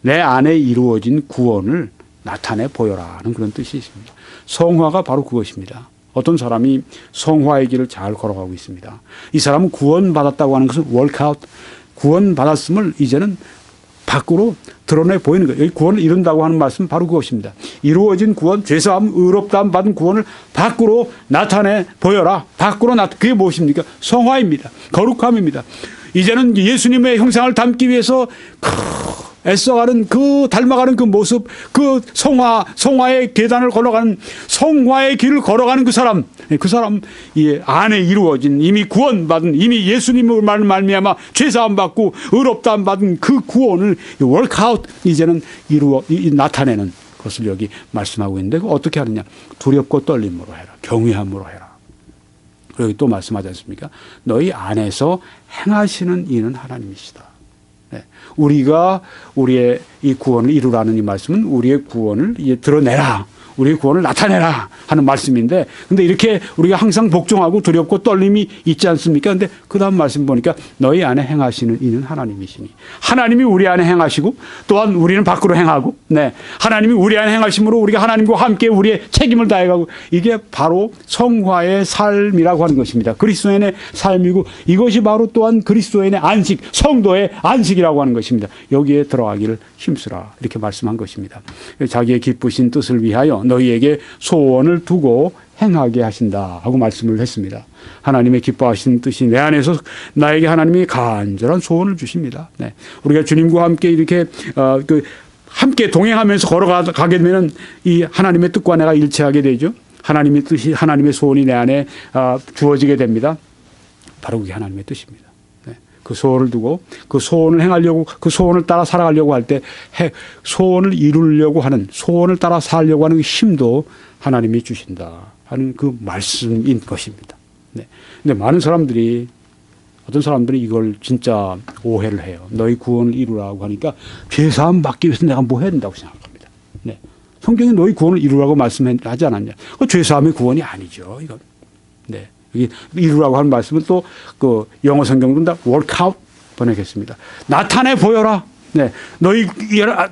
S1: 내 안에 이루어진 구원을 나타내 보여라는 그런 뜻이 있습니다. 성화가 바로 그것입니다. 어떤 사람이 성화의 길을 잘 걸어가고 있습니다. 이 사람은 구원받았다고 하는 것은 workout, 구원받았음을 이제는 밖으로 드러내 보이는 거예요. 여기 구원을 이룬다고 하는 말씀은 바로 그것입니다. 이루어진 구원, 죄사함, 의롭다함 받은 구원을 밖으로 나타내 보여라. 밖으로 그게 무엇입니까? 성화입니다. 거룩함입니다. 이제는 예수님의 형상을 담기 위해서 애써가는 닮아가는 그 모습, 성화의 계단을 걸어가는, 성화의 길을 걸어가는 그 사람 이 안에 이루어진 이미 구원받은, 이미 예수님을 말미암아 죄사함 받고 의롭다함 받은 그 구원을 워크아웃 이제는 나타내는 것을 여기 말씀하고 있는데 어떻게 하느냐? 두렵고 떨림으로 해라. 경외함으로 해라. 그리고 또 말씀하지 않습니까? 너희 안에서 행하시는 이는 하나님이시다. 네. 우리가 우리의 이 구원을 이루라는 이 말씀은 우리의 구원을 드러내라. 우리의 구원을 나타내라 하는 말씀인데, 근데 이렇게 우리가 항상 복종하고 두렵고 떨림이 있지 않습니까? 근데 그 다음 말씀 보니까 너희 안에 행하시는 이는 하나님이시니. 하나님이 우리 안에 행하시고 또한 우리는 밖으로 행하고, 네. 하나님이 우리 안에 행하심으로 우리가 하나님과 함께 우리의 책임을 다해가고, 이게 바로 성화의 삶이라고 하는 것입니다. 그리스도인의 삶이고 이것이 바로 또한 그리스도인의 안식, 성도의 안식이라고 하는 것입니다. 여기에 들어가기를 힘쓰라. 이렇게 말씀한 것입니다. 자기의 기쁘신 뜻을 위하여 너희에게 소원을 두고 행하게 하신다 하고 말씀을 했습니다. 하나님의 기뻐하시는 뜻이 내 안에서 나에게 하나님이 간절한 소원을 주십니다. 네. 우리가 주님과 함께 이렇게 함께 동행하면서 걸어가게 되면 이 하나님의 뜻과 내가 일치하게 되죠. 하나님의 뜻이, 하나님의 소원이 내 안에 주어지게 됩니다. 바로 그게 하나님의 뜻입니다. 그 소원을 두고 그 소원을 행하려고, 그 소원을 따라 살아가려고 할 때 소원을 이루려고 하는, 소원을 따라 살려고 하는 힘도 하나님이 주신다 하는 그 말씀인 것입니다. 네. 근데 많은 사람들이, 어떤 사람들이 이걸 진짜 오해를 해요. 너희 구원을 이루라고 하니까 죄사함 받기 위해서 내가 뭐 해야 된다고 생각합니다. 네. 성경이 너희 구원을 이루라고 말씀하지 않았냐? 그 죄사함의 구원이 아니죠, 이건. 네. 여기 이루라고 하는 말씀은 또 그 영어 성경은 다 workout 번역했습니다. 나타내 보여라. 네, 너희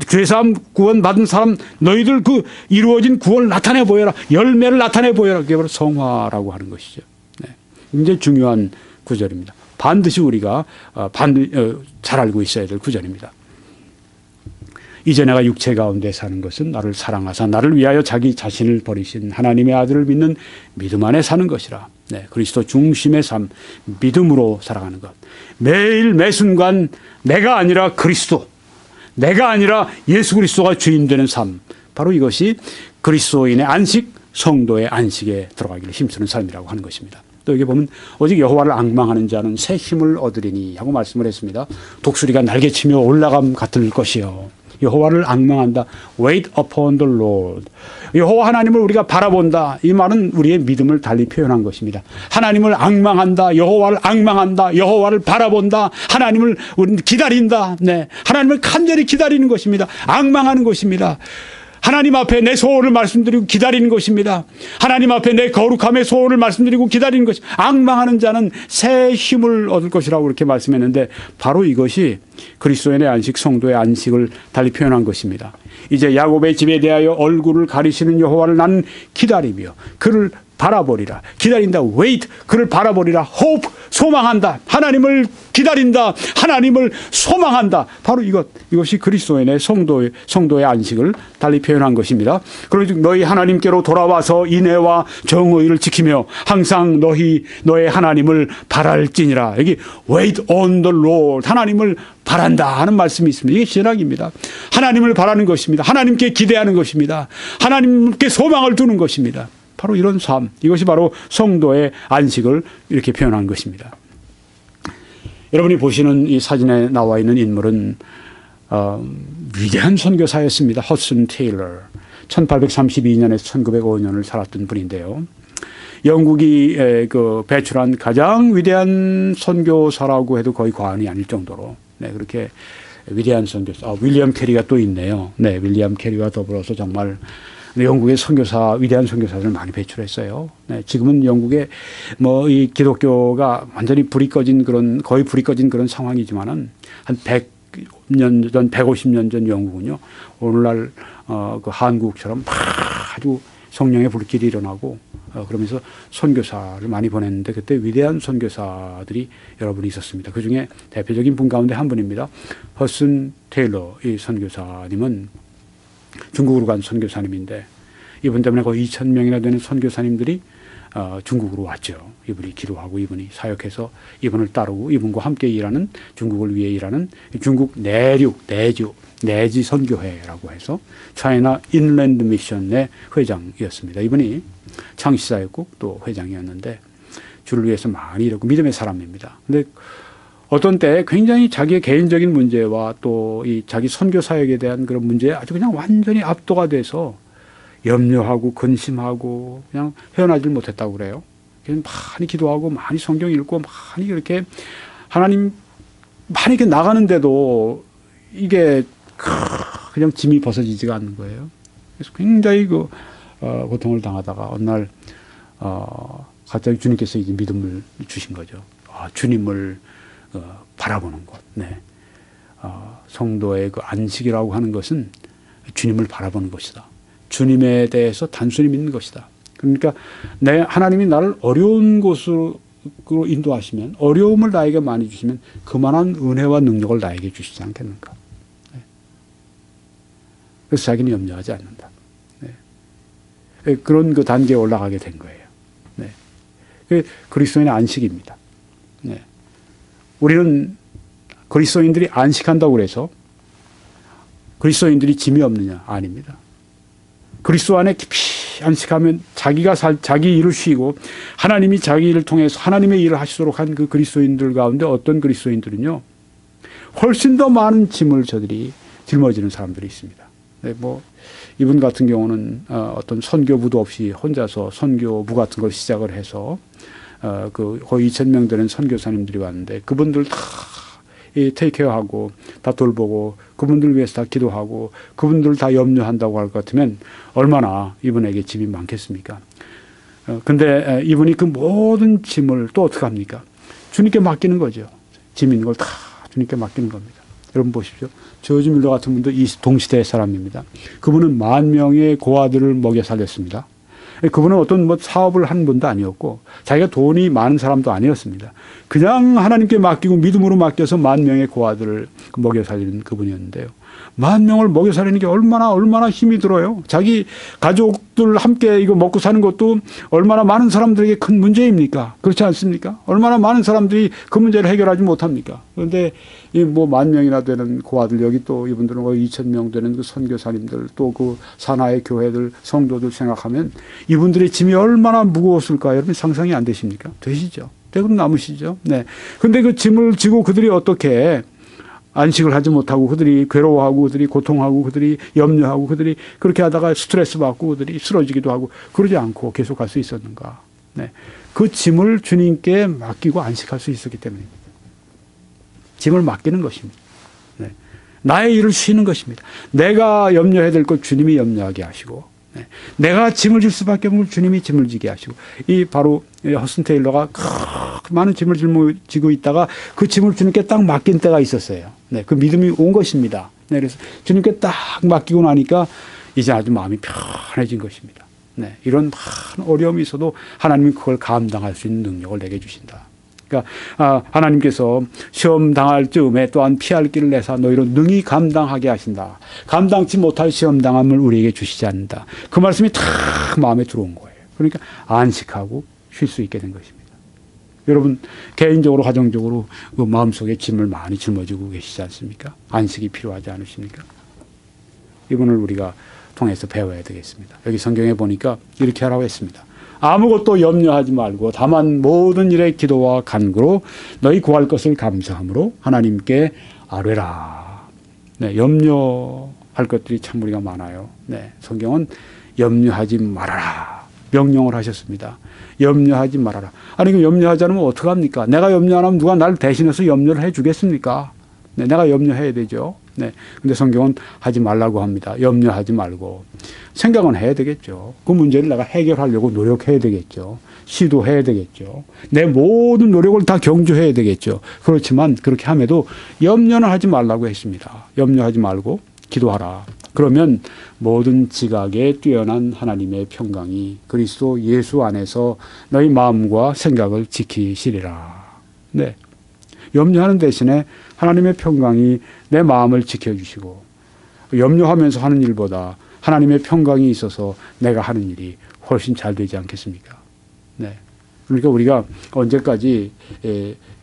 S1: 죄사함 구원 받은 사람, 너희들 그 이루어진 구원을 나타내 보여라. 열매를 나타내 보여라. 그게 바로 성화라고 하는 것이죠. 네, 굉장히 중요한 구절입니다. 반드시 우리가 잘 알고 있어야 될 구절입니다. 이제 내가 육체 가운데 사는 것은 나를 사랑하사 나를 위하여 자기 자신을 버리신 하나님의 아들을 믿는 믿음 안에 사는 것이라. 네, 그리스도 중심의 삶, 믿음으로 살아가는 것. 매일 매순간 내가 아니라 그리스도, 내가 아니라 예수 그리스도가 주인 되는 삶. 바로 이것이 그리스도인의 안식, 성도의 안식에 들어가기를 힘쓰는 삶이라고 하는 것입니다. 또 여기 보면 오직 여호와를 앙망하는 자는 새 힘을 얻으리니 하고 말씀을 했습니다. 독수리가 날개치며 올라감 같을 것이요. 여호와를 앙망한다. Wait upon the Lord. 여호와 하나님을 우리가 바라본다. 이 말은 우리의 믿음을 달리 표현한 것입니다. 하나님을 앙망한다. 여호와를 앙망한다. 여호와를 바라본다. 하나님을 우리는 기다린다. 네, 하나님을 간절히 기다리는 것입니다. 앙망하는 것입니다. 하나님 앞에 내 소원을 말씀드리고 기다리는 것입니다. 하나님 앞에 내 거룩함의 소원을 말씀드리고 기다리는 것입니다. 앙망하는 자는 새 힘을 얻을 것이라고 그렇게 말씀했는데 바로 이것이 그리스도인의 안식, 성도의 안식을 달리 표현한 것입니다. 이제 야곱의 집에 대하여 얼굴을 가리시는 여호와를 나는 기다리며 그를 바라보리라. 기다린다. wait. 그를 바라보리라. hope. 소망한다. 하나님을 기다린다. 하나님을 소망한다. 바로 이것이 그리스도인의 성도의 안식을 달리 표현한 것입니다. 그러므로 너희 하나님께로 돌아와서 인애와 정의를 지키며 항상 너의 하나님을 바랄지니라. 여기 wait on the Lord. 하나님을 바란다 하는 말씀이 있습니다. 이게 신학입니다. 하나님을 바라는 것입니다. 하나님께 기대하는 것입니다. 하나님께 소망을 두는 것입니다. 바로 이런 삶, 이것이 바로 성도의 안식을 이렇게 표현한 것입니다. 여러분이 보시는 이 사진에 나와 있는 인물은 위대한 선교사였습니다. 허슨 테일러. 1832년에서 1905년을 살았던 분인데요. 영국이 배출한 가장 위대한 선교사라고 해도 거의 과언이 아닐 정도로, 네, 그렇게 위대한 선교사. 윌리엄 캐리가 또 있네요. 네, 윌리엄 캐리와 더불어서 정말 영국의 위대한 선교사들을 많이 배출했어요. 네, 지금은 영국에 이 기독교가 완전히 거의 불이 꺼진 그런 상황이지만은 한 100년 전, 150년 전 영국은요, 오늘날 그 한국처럼 아주 성령의 불길이 일어나고 그러면서 선교사를 많이 보냈는데 그때 위대한 선교사들이 여러분이 있었습니다. 그 중에 대표적인 분 가운데 한 분입니다. 허슨 테일러 이 선교사님은 중국으로 간 선교사님인데 이분 때문에 거의 2,000명이나 되는 선교사님들이 중국으로 왔죠. 이분이 기도하고 이분이 사역해서 이분을 따르고 이분과 함께 일하는, 중국을 위해 일하는 중국 내지 선교회라고 해서 차이나 인랜드 미션의 회장이었습니다. 이분이 창시자였고 또 회장이었는데 주를 위해서 많이 일하고 믿음의 사람입니다. 근데 어떤 때 굉장히 자기의 개인적인 문제와 또 이 자기 선교 사역에 대한 그런 문제에 아주 그냥 완전히 압도가 돼서 염려하고 근심하고 그냥 헤어나질 못했다고 그래요. 많이 기도하고 많이 성경 읽고 많이 이렇게 하나님 많이 이렇게 나가는데도 이게 그냥 짐이 벗어지지가 않는 거예요. 그래서 굉장히 고통을 당하다가 어느 날 갑자기 주님께서 이제 믿음을 주신 거죠. 주님을 바라보는 것. 네. 성도의 그 안식이라고 하는 것은 주님을 바라보는 것이다. 주님에 대해서 단순히 믿는 것이다. 그러니까 하나님이 나를 어려운 곳으로 인도하시면, 어려움을 나에게 많이 주시면 그만한 은혜와 능력을 나에게 주시지 않겠는가. 네. 그래서 자기는 염려하지 않는다. 네. 그런 그 단계에 올라가게 된 거예요. 네. 그게 그리스도인의 안식입니다. 네. 우리는 그리스도인들이 안식한다고 그래서 그리스도인들이 짐이 없느냐? 아닙니다. 그리스도 안에 깊이 안식하면 자기 일을 쉬고 하나님이 자기 일을 통해서 하나님의 일을 하시도록 한 그 그리스도인들 가운데 어떤 그리스도인들은요, 훨씬 더 많은 짐을 저들이 짊어지는 사람들이 있습니다. 네, 이분 같은 경우는 어떤 선교부도 없이 혼자서 선교부 같은 걸 시작을 해서 거의 2,000명 되는 선교사님들이 왔는데 그분들 다 테이크케어하고 다 돌보고 그분들 위해서 다 기도하고 그분들 다 염려한다고 할 것 같으면 얼마나 이분에게 짐이 많겠습니까? 근데 이분이 그 모든 짐을 또 어떻게 합니까? 주님께 맡기는 거죠. 짐 있는 걸 다 주님께 맡기는 겁니다. 여러분 보십시오. 조지 밀러 같은 분도 이 동시대의 사람입니다. 그분은 10,000명의 고아들을 먹여 살렸습니다. 그분은 어떤 사업을 한 분도 아니었고 자기가 돈이 많은 사람도 아니었습니다. 그냥 하나님께 맡기고 믿음으로 맡겨서 10,000명의 고아들을 먹여 살리는 그분이었는데요. 10,000명을 먹여 살리는 게 얼마나 힘이 들어요. 자기 가족들 함께 이거 먹고 사는 것도 얼마나 많은 사람들에게 큰 문제입니까? 그렇지 않습니까? 얼마나 많은 사람들이 그 문제를 해결하지 못합니까? 그런데 이 10,000명이나 되는 고아들, 여기 또 이분들은 거의 2,000명 되는 그 선교사님들, 또 그 산하의 교회들, 성도들 생각하면 이분들의 짐이 얼마나 무거웠을까? 여러분 상상이 안 되십니까? 되시죠? 대부분 남으시죠? 네. 근데 그 짐을 지고 그들이 어떻게 안식을 하지 못하고 그들이 괴로워하고 그들이 고통하고 그들이 염려하고 그들이 그렇게 하다가 스트레스 받고 그들이 쓰러지기도 하고 그러지 않고 계속 갈 수 있었는가. 네. 그 짐을 주님께 맡기고 안식할 수 있었기 때문입니다. 짐을 맡기는 것입니다. 네. 나의 일을 쉬는 것입니다. 내가 염려해야 될 것 주님이 염려하게 하시고, 네. 내가 짐을 질 수밖에 없는 걸 주님이 짐을 지게 하시고, 이 바로 허슨 테일러가 많은 짐을 짊어지고 있다가 그 짐을 주님께 딱 맡긴 때가 있었어요. 네. 그 믿음이 온 것입니다. 네. 그래서 주님께 딱 맡기고 나니까 이제 아주 마음이 편해진 것입니다. 네. 이런 많은 어려움이 있어도 하나님은 그걸 감당할 수 있는 능력을 내게 주신다. 그러니까 하나님께서 시험 당할 즈음에 또한 피할 길을 내사 너희로 능히 감당하게 하신다. 감당치 못할 시험 당함을 우리에게 주시지 않는다. 그 말씀이 딱 마음에 들어온 거예요. 그러니까 안식하고 쉴 수 있게 된 것입니다. 여러분 개인적으로 가정적으로 그 마음속에 짐을 많이 짊어지고 계시지 않습니까? 안식이 필요하지 않으십니까? 이분을 우리가 통해서 배워야 되겠습니다. 여기 성경에 보니까 이렇게 하라고 했습니다. 아무것도 염려하지 말고 다만 모든 일에 기도와 간구로 너희 구할 것을 감사함으로 하나님께 아뢰라. 네, 염려할 것들이 참 우리가 많아요. 네, 성경은 염려하지 말아라 명령을 하셨습니다. 염려하지 말아라. 아니 그 염려하지 않으면 어떡합니까? 내가 염려 안 하면 누가 나를 대신해서 염려를 해 주겠습니까? 네, 내가 염려해야 되죠. 네, 근데 성경은 하지 말라고 합니다. 염려하지 말고 생각은 해야 되겠죠. 그 문제를 내가 해결하려고 노력해야 되겠죠. 시도해야 되겠죠. 내 모든 노력을 다 경주해야 되겠죠. 그렇지만 그렇게 함에도 염려는 하지 말라고 했습니다. 염려하지 말고 기도하라. 그러면 모든 지각에 뛰어난 하나님의 평강이 그리스도 예수 안에서 너희 마음과 생각을 지키시리라. 네, 염려하는 대신에 하나님의 평강이 내 마음을 지켜주시고 염려하면서 하는 일보다 하나님의 평강이 있어서 내가 하는 일이 훨씬 잘 되지 않겠습니까? 네. 그러니까 우리가 언제까지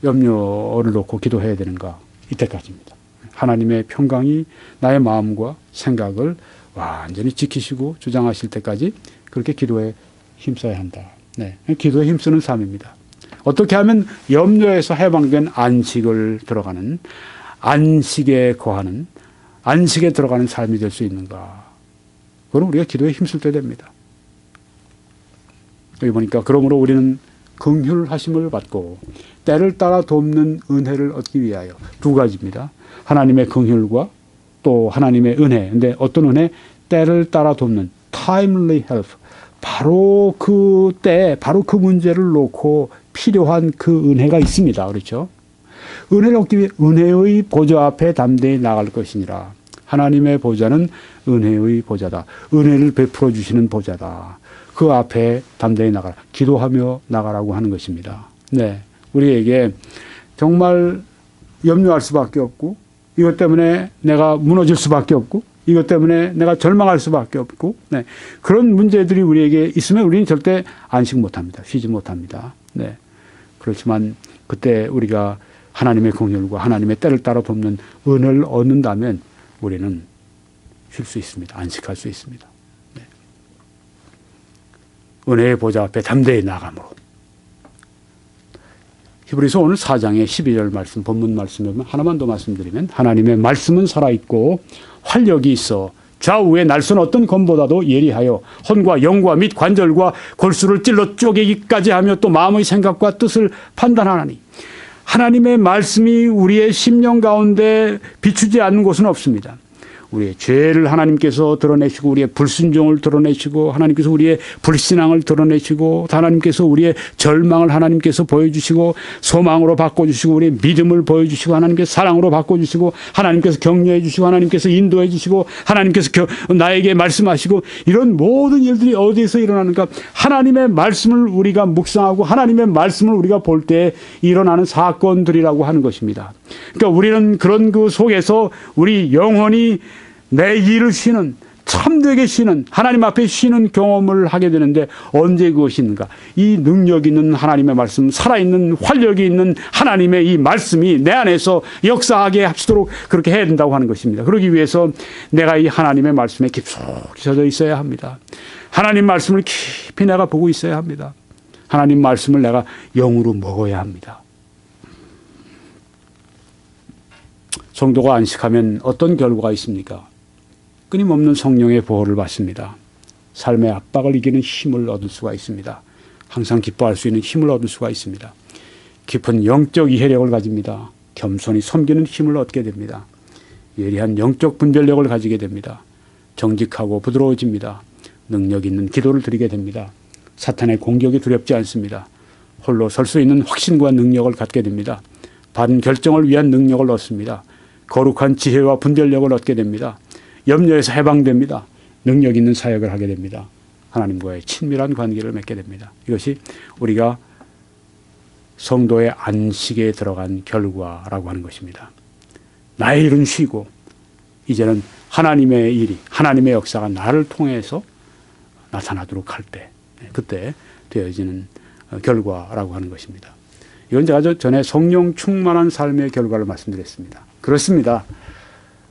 S1: 염려를 놓고 기도해야 되는가? 이때까지입니다. 하나님의 평강이 나의 마음과 생각을 완전히 지키시고 주장하실 때까지 그렇게 기도에 힘써야 한다. 네. 기도에 힘쓰는 삶입니다. 어떻게 하면 염려에서 해방된 안식을 들어가는 안식에 거하는 안식에 들어가는 삶이 될 수 있는가? 그럼 우리가 기도에 힘쓸 때 됩니다. 여기 보니까 그러므로 우리는 긍휼하심을 받고 때를 따라 돕는 은혜를 얻기 위하여 두 가지입니다. 하나님의 긍휼과 또 하나님의 은혜. 근데 어떤 은혜? 때를 따라 돕는 timely help. 바로 그 때, 바로 그 문제를 놓고 필요한 그 은혜가 있습니다. 그렇죠? 은혜를 얻기 위해 은혜의 보좌 앞에 담대히 나갈 것이니라. 하나님의 보좌는 은혜의 보좌다. 은혜를 베풀어 주시는 보좌다. 그 앞에 담대히 나가라. 기도하며 나가라고 하는 것입니다. 네, 우리에게 정말 염려할 수밖에 없고 이것 때문에 내가 무너질 수밖에 없고 이것 때문에 내가 절망할 수밖에 없고 네, 그런 문제들이 우리에게 있으면 우리는 절대 안식 못합니다. 쉬지 못합니다. 네, 그렇지만 그때 우리가 하나님의 긍휼과 하나님의 때를 따라 돕는 은혜를 얻는다면 우리는 쉴 수 있습니다. 안식할 수 있습니다. 네. 은혜의 보좌 앞에 담대히 나가므로. 히브리서 오늘 4장의 12절 말씀, 본문 말씀에 보면 하나만 더 말씀드리면 하나님의 말씀은 살아있고 활력이 있어 좌우의 날선 어떤 검보다도 예리하여 혼과 영과 및 관절과 골수를 찔러 쪼개기까지 하며 또 마음의 생각과 뜻을 판단하나니 하나님의 말씀이 우리의 심령 가운데 비추지 않는 곳은 없습니다. 우리의 죄를 하나님께서 드러내시고 우리의 불순종을 드러내시고 하나님께서 우리의 불신앙을 드러내시고 하나님께서 우리의 절망을 하나님께서 보여주시고 소망으로 바꿔주시고 우리의 믿음을 보여주시고 하나님께서 사랑으로 바꿔주시고 하나님께서 격려해 주시고 하나님께서 인도해 주시고 하나님께서 나에게 말씀하시고 이런 모든 일들이 어디에서 일어나는가? 하나님의 말씀을 우리가 묵상하고 하나님의 말씀을 우리가 볼 때 일어나는 사건들이라고 하는 것입니다. 그러니까 우리는 그런 그 속에서 우리 영혼이 내 일을 쉬는 참되게 쉬는 하나님 앞에 쉬는 경험을 하게 되는데 언제 그것인가? 이 능력 있는 하나님의 말씀, 살아있는 활력이 있는 하나님의 이 말씀이 내 안에서 역사하게 합치도록 그렇게 해야 된다고 하는 것입니다. 그러기 위해서 내가 이 하나님의 말씀에 깊숙이 젖어 있어야 합니다. 하나님 말씀을 깊이 내가 보고 있어야 합니다. 하나님 말씀을 내가 영으로 먹어야 합니다. 성도가 안식하면 어떤 결과가 있습니까? 끊임없는 성령의 보호를 받습니다. 삶의 압박을 이기는 힘을 얻을 수가 있습니다. 항상 기뻐할 수 있는 힘을 얻을 수가 있습니다. 깊은 영적 이해력을 가집니다. 겸손히 섬기는 힘을 얻게 됩니다. 예리한 영적 분별력을 가지게 됩니다. 정직하고 부드러워집니다. 능력 있는 기도를 드리게 됩니다. 사탄의 공격이 두렵지 않습니다. 홀로 설 수 있는 확신과 능력을 갖게 됩니다. 바른 결정을 위한 능력을 얻습니다. 거룩한 지혜와 분별력을 얻게 됩니다. 염려에서 해방됩니다. 능력 있는 사역을 하게 됩니다. 하나님과의 친밀한 관계를 맺게 됩니다. 이것이 우리가 성도의 안식에 들어간 결과라고 하는 것입니다. 나의 일은 쉬고 이제는 하나님의 일이, 하나님의 역사가 나를 통해서 나타나도록 할 때, 그때 되어지는 결과라고 하는 것입니다. 이건 제가 전에 성령 충만한 삶의 결과를 말씀드렸습니다. 그렇습니다.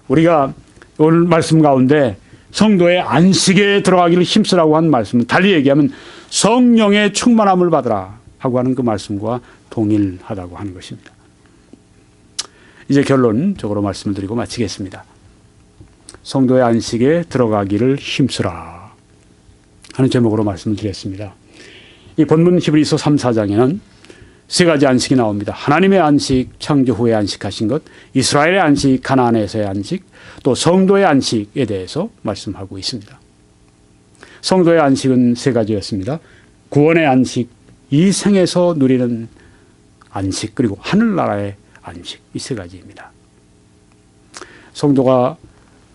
S1: 우리가 오늘 말씀 가운데 성도의 안식에 들어가기를 힘쓰라고 한 말씀은 달리 얘기하면 성령의 충만함을 받으라 하고 하는 그 말씀과 동일하다고 하는 것입니다. 이제 결론적으로 말씀을 드리고 마치겠습니다. 성도의 안식에 들어가기를 힘쓰라 하는 제목으로 말씀을 드렸습니다. 이 본문 히브리서 3, 4장에는 세 가지 안식이 나옵니다. 하나님의 안식, 창조 후에 안식하신 것, 이스라엘의 안식, 가나안에서의 안식, 또 성도의 안식에 대해서 말씀하고 있습니다. 성도의 안식은 세 가지였습니다. 구원의 안식, 이 생에서 누리는 안식, 그리고 하늘나라의 안식, 이 세 가지입니다. 성도가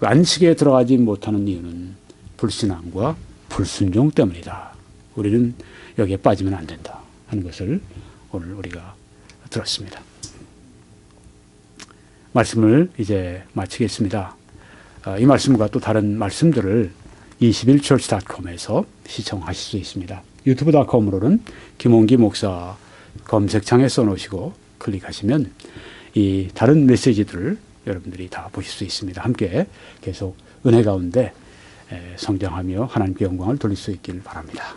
S1: 안식에 들어가지 못하는 이유는 불신앙과 불순종 때문이다. 우리는 여기에 빠지면 안 된다 하는 것을 오늘 우리가 들었습니다. 말씀을 이제 마치겠습니다. 이 말씀과 또 다른 말씀들을 21church.com에서 시청하실 수 있습니다. 유튜브.com으로는 김홍기 목사 검색창에 써놓으시고 클릭하시면 이 다른 메시지들을 여러분들이 다 보실 수 있습니다. 함께 계속 은혜 가운데 성장하며 하나님께 영광을 돌릴 수 있길 바랍니다.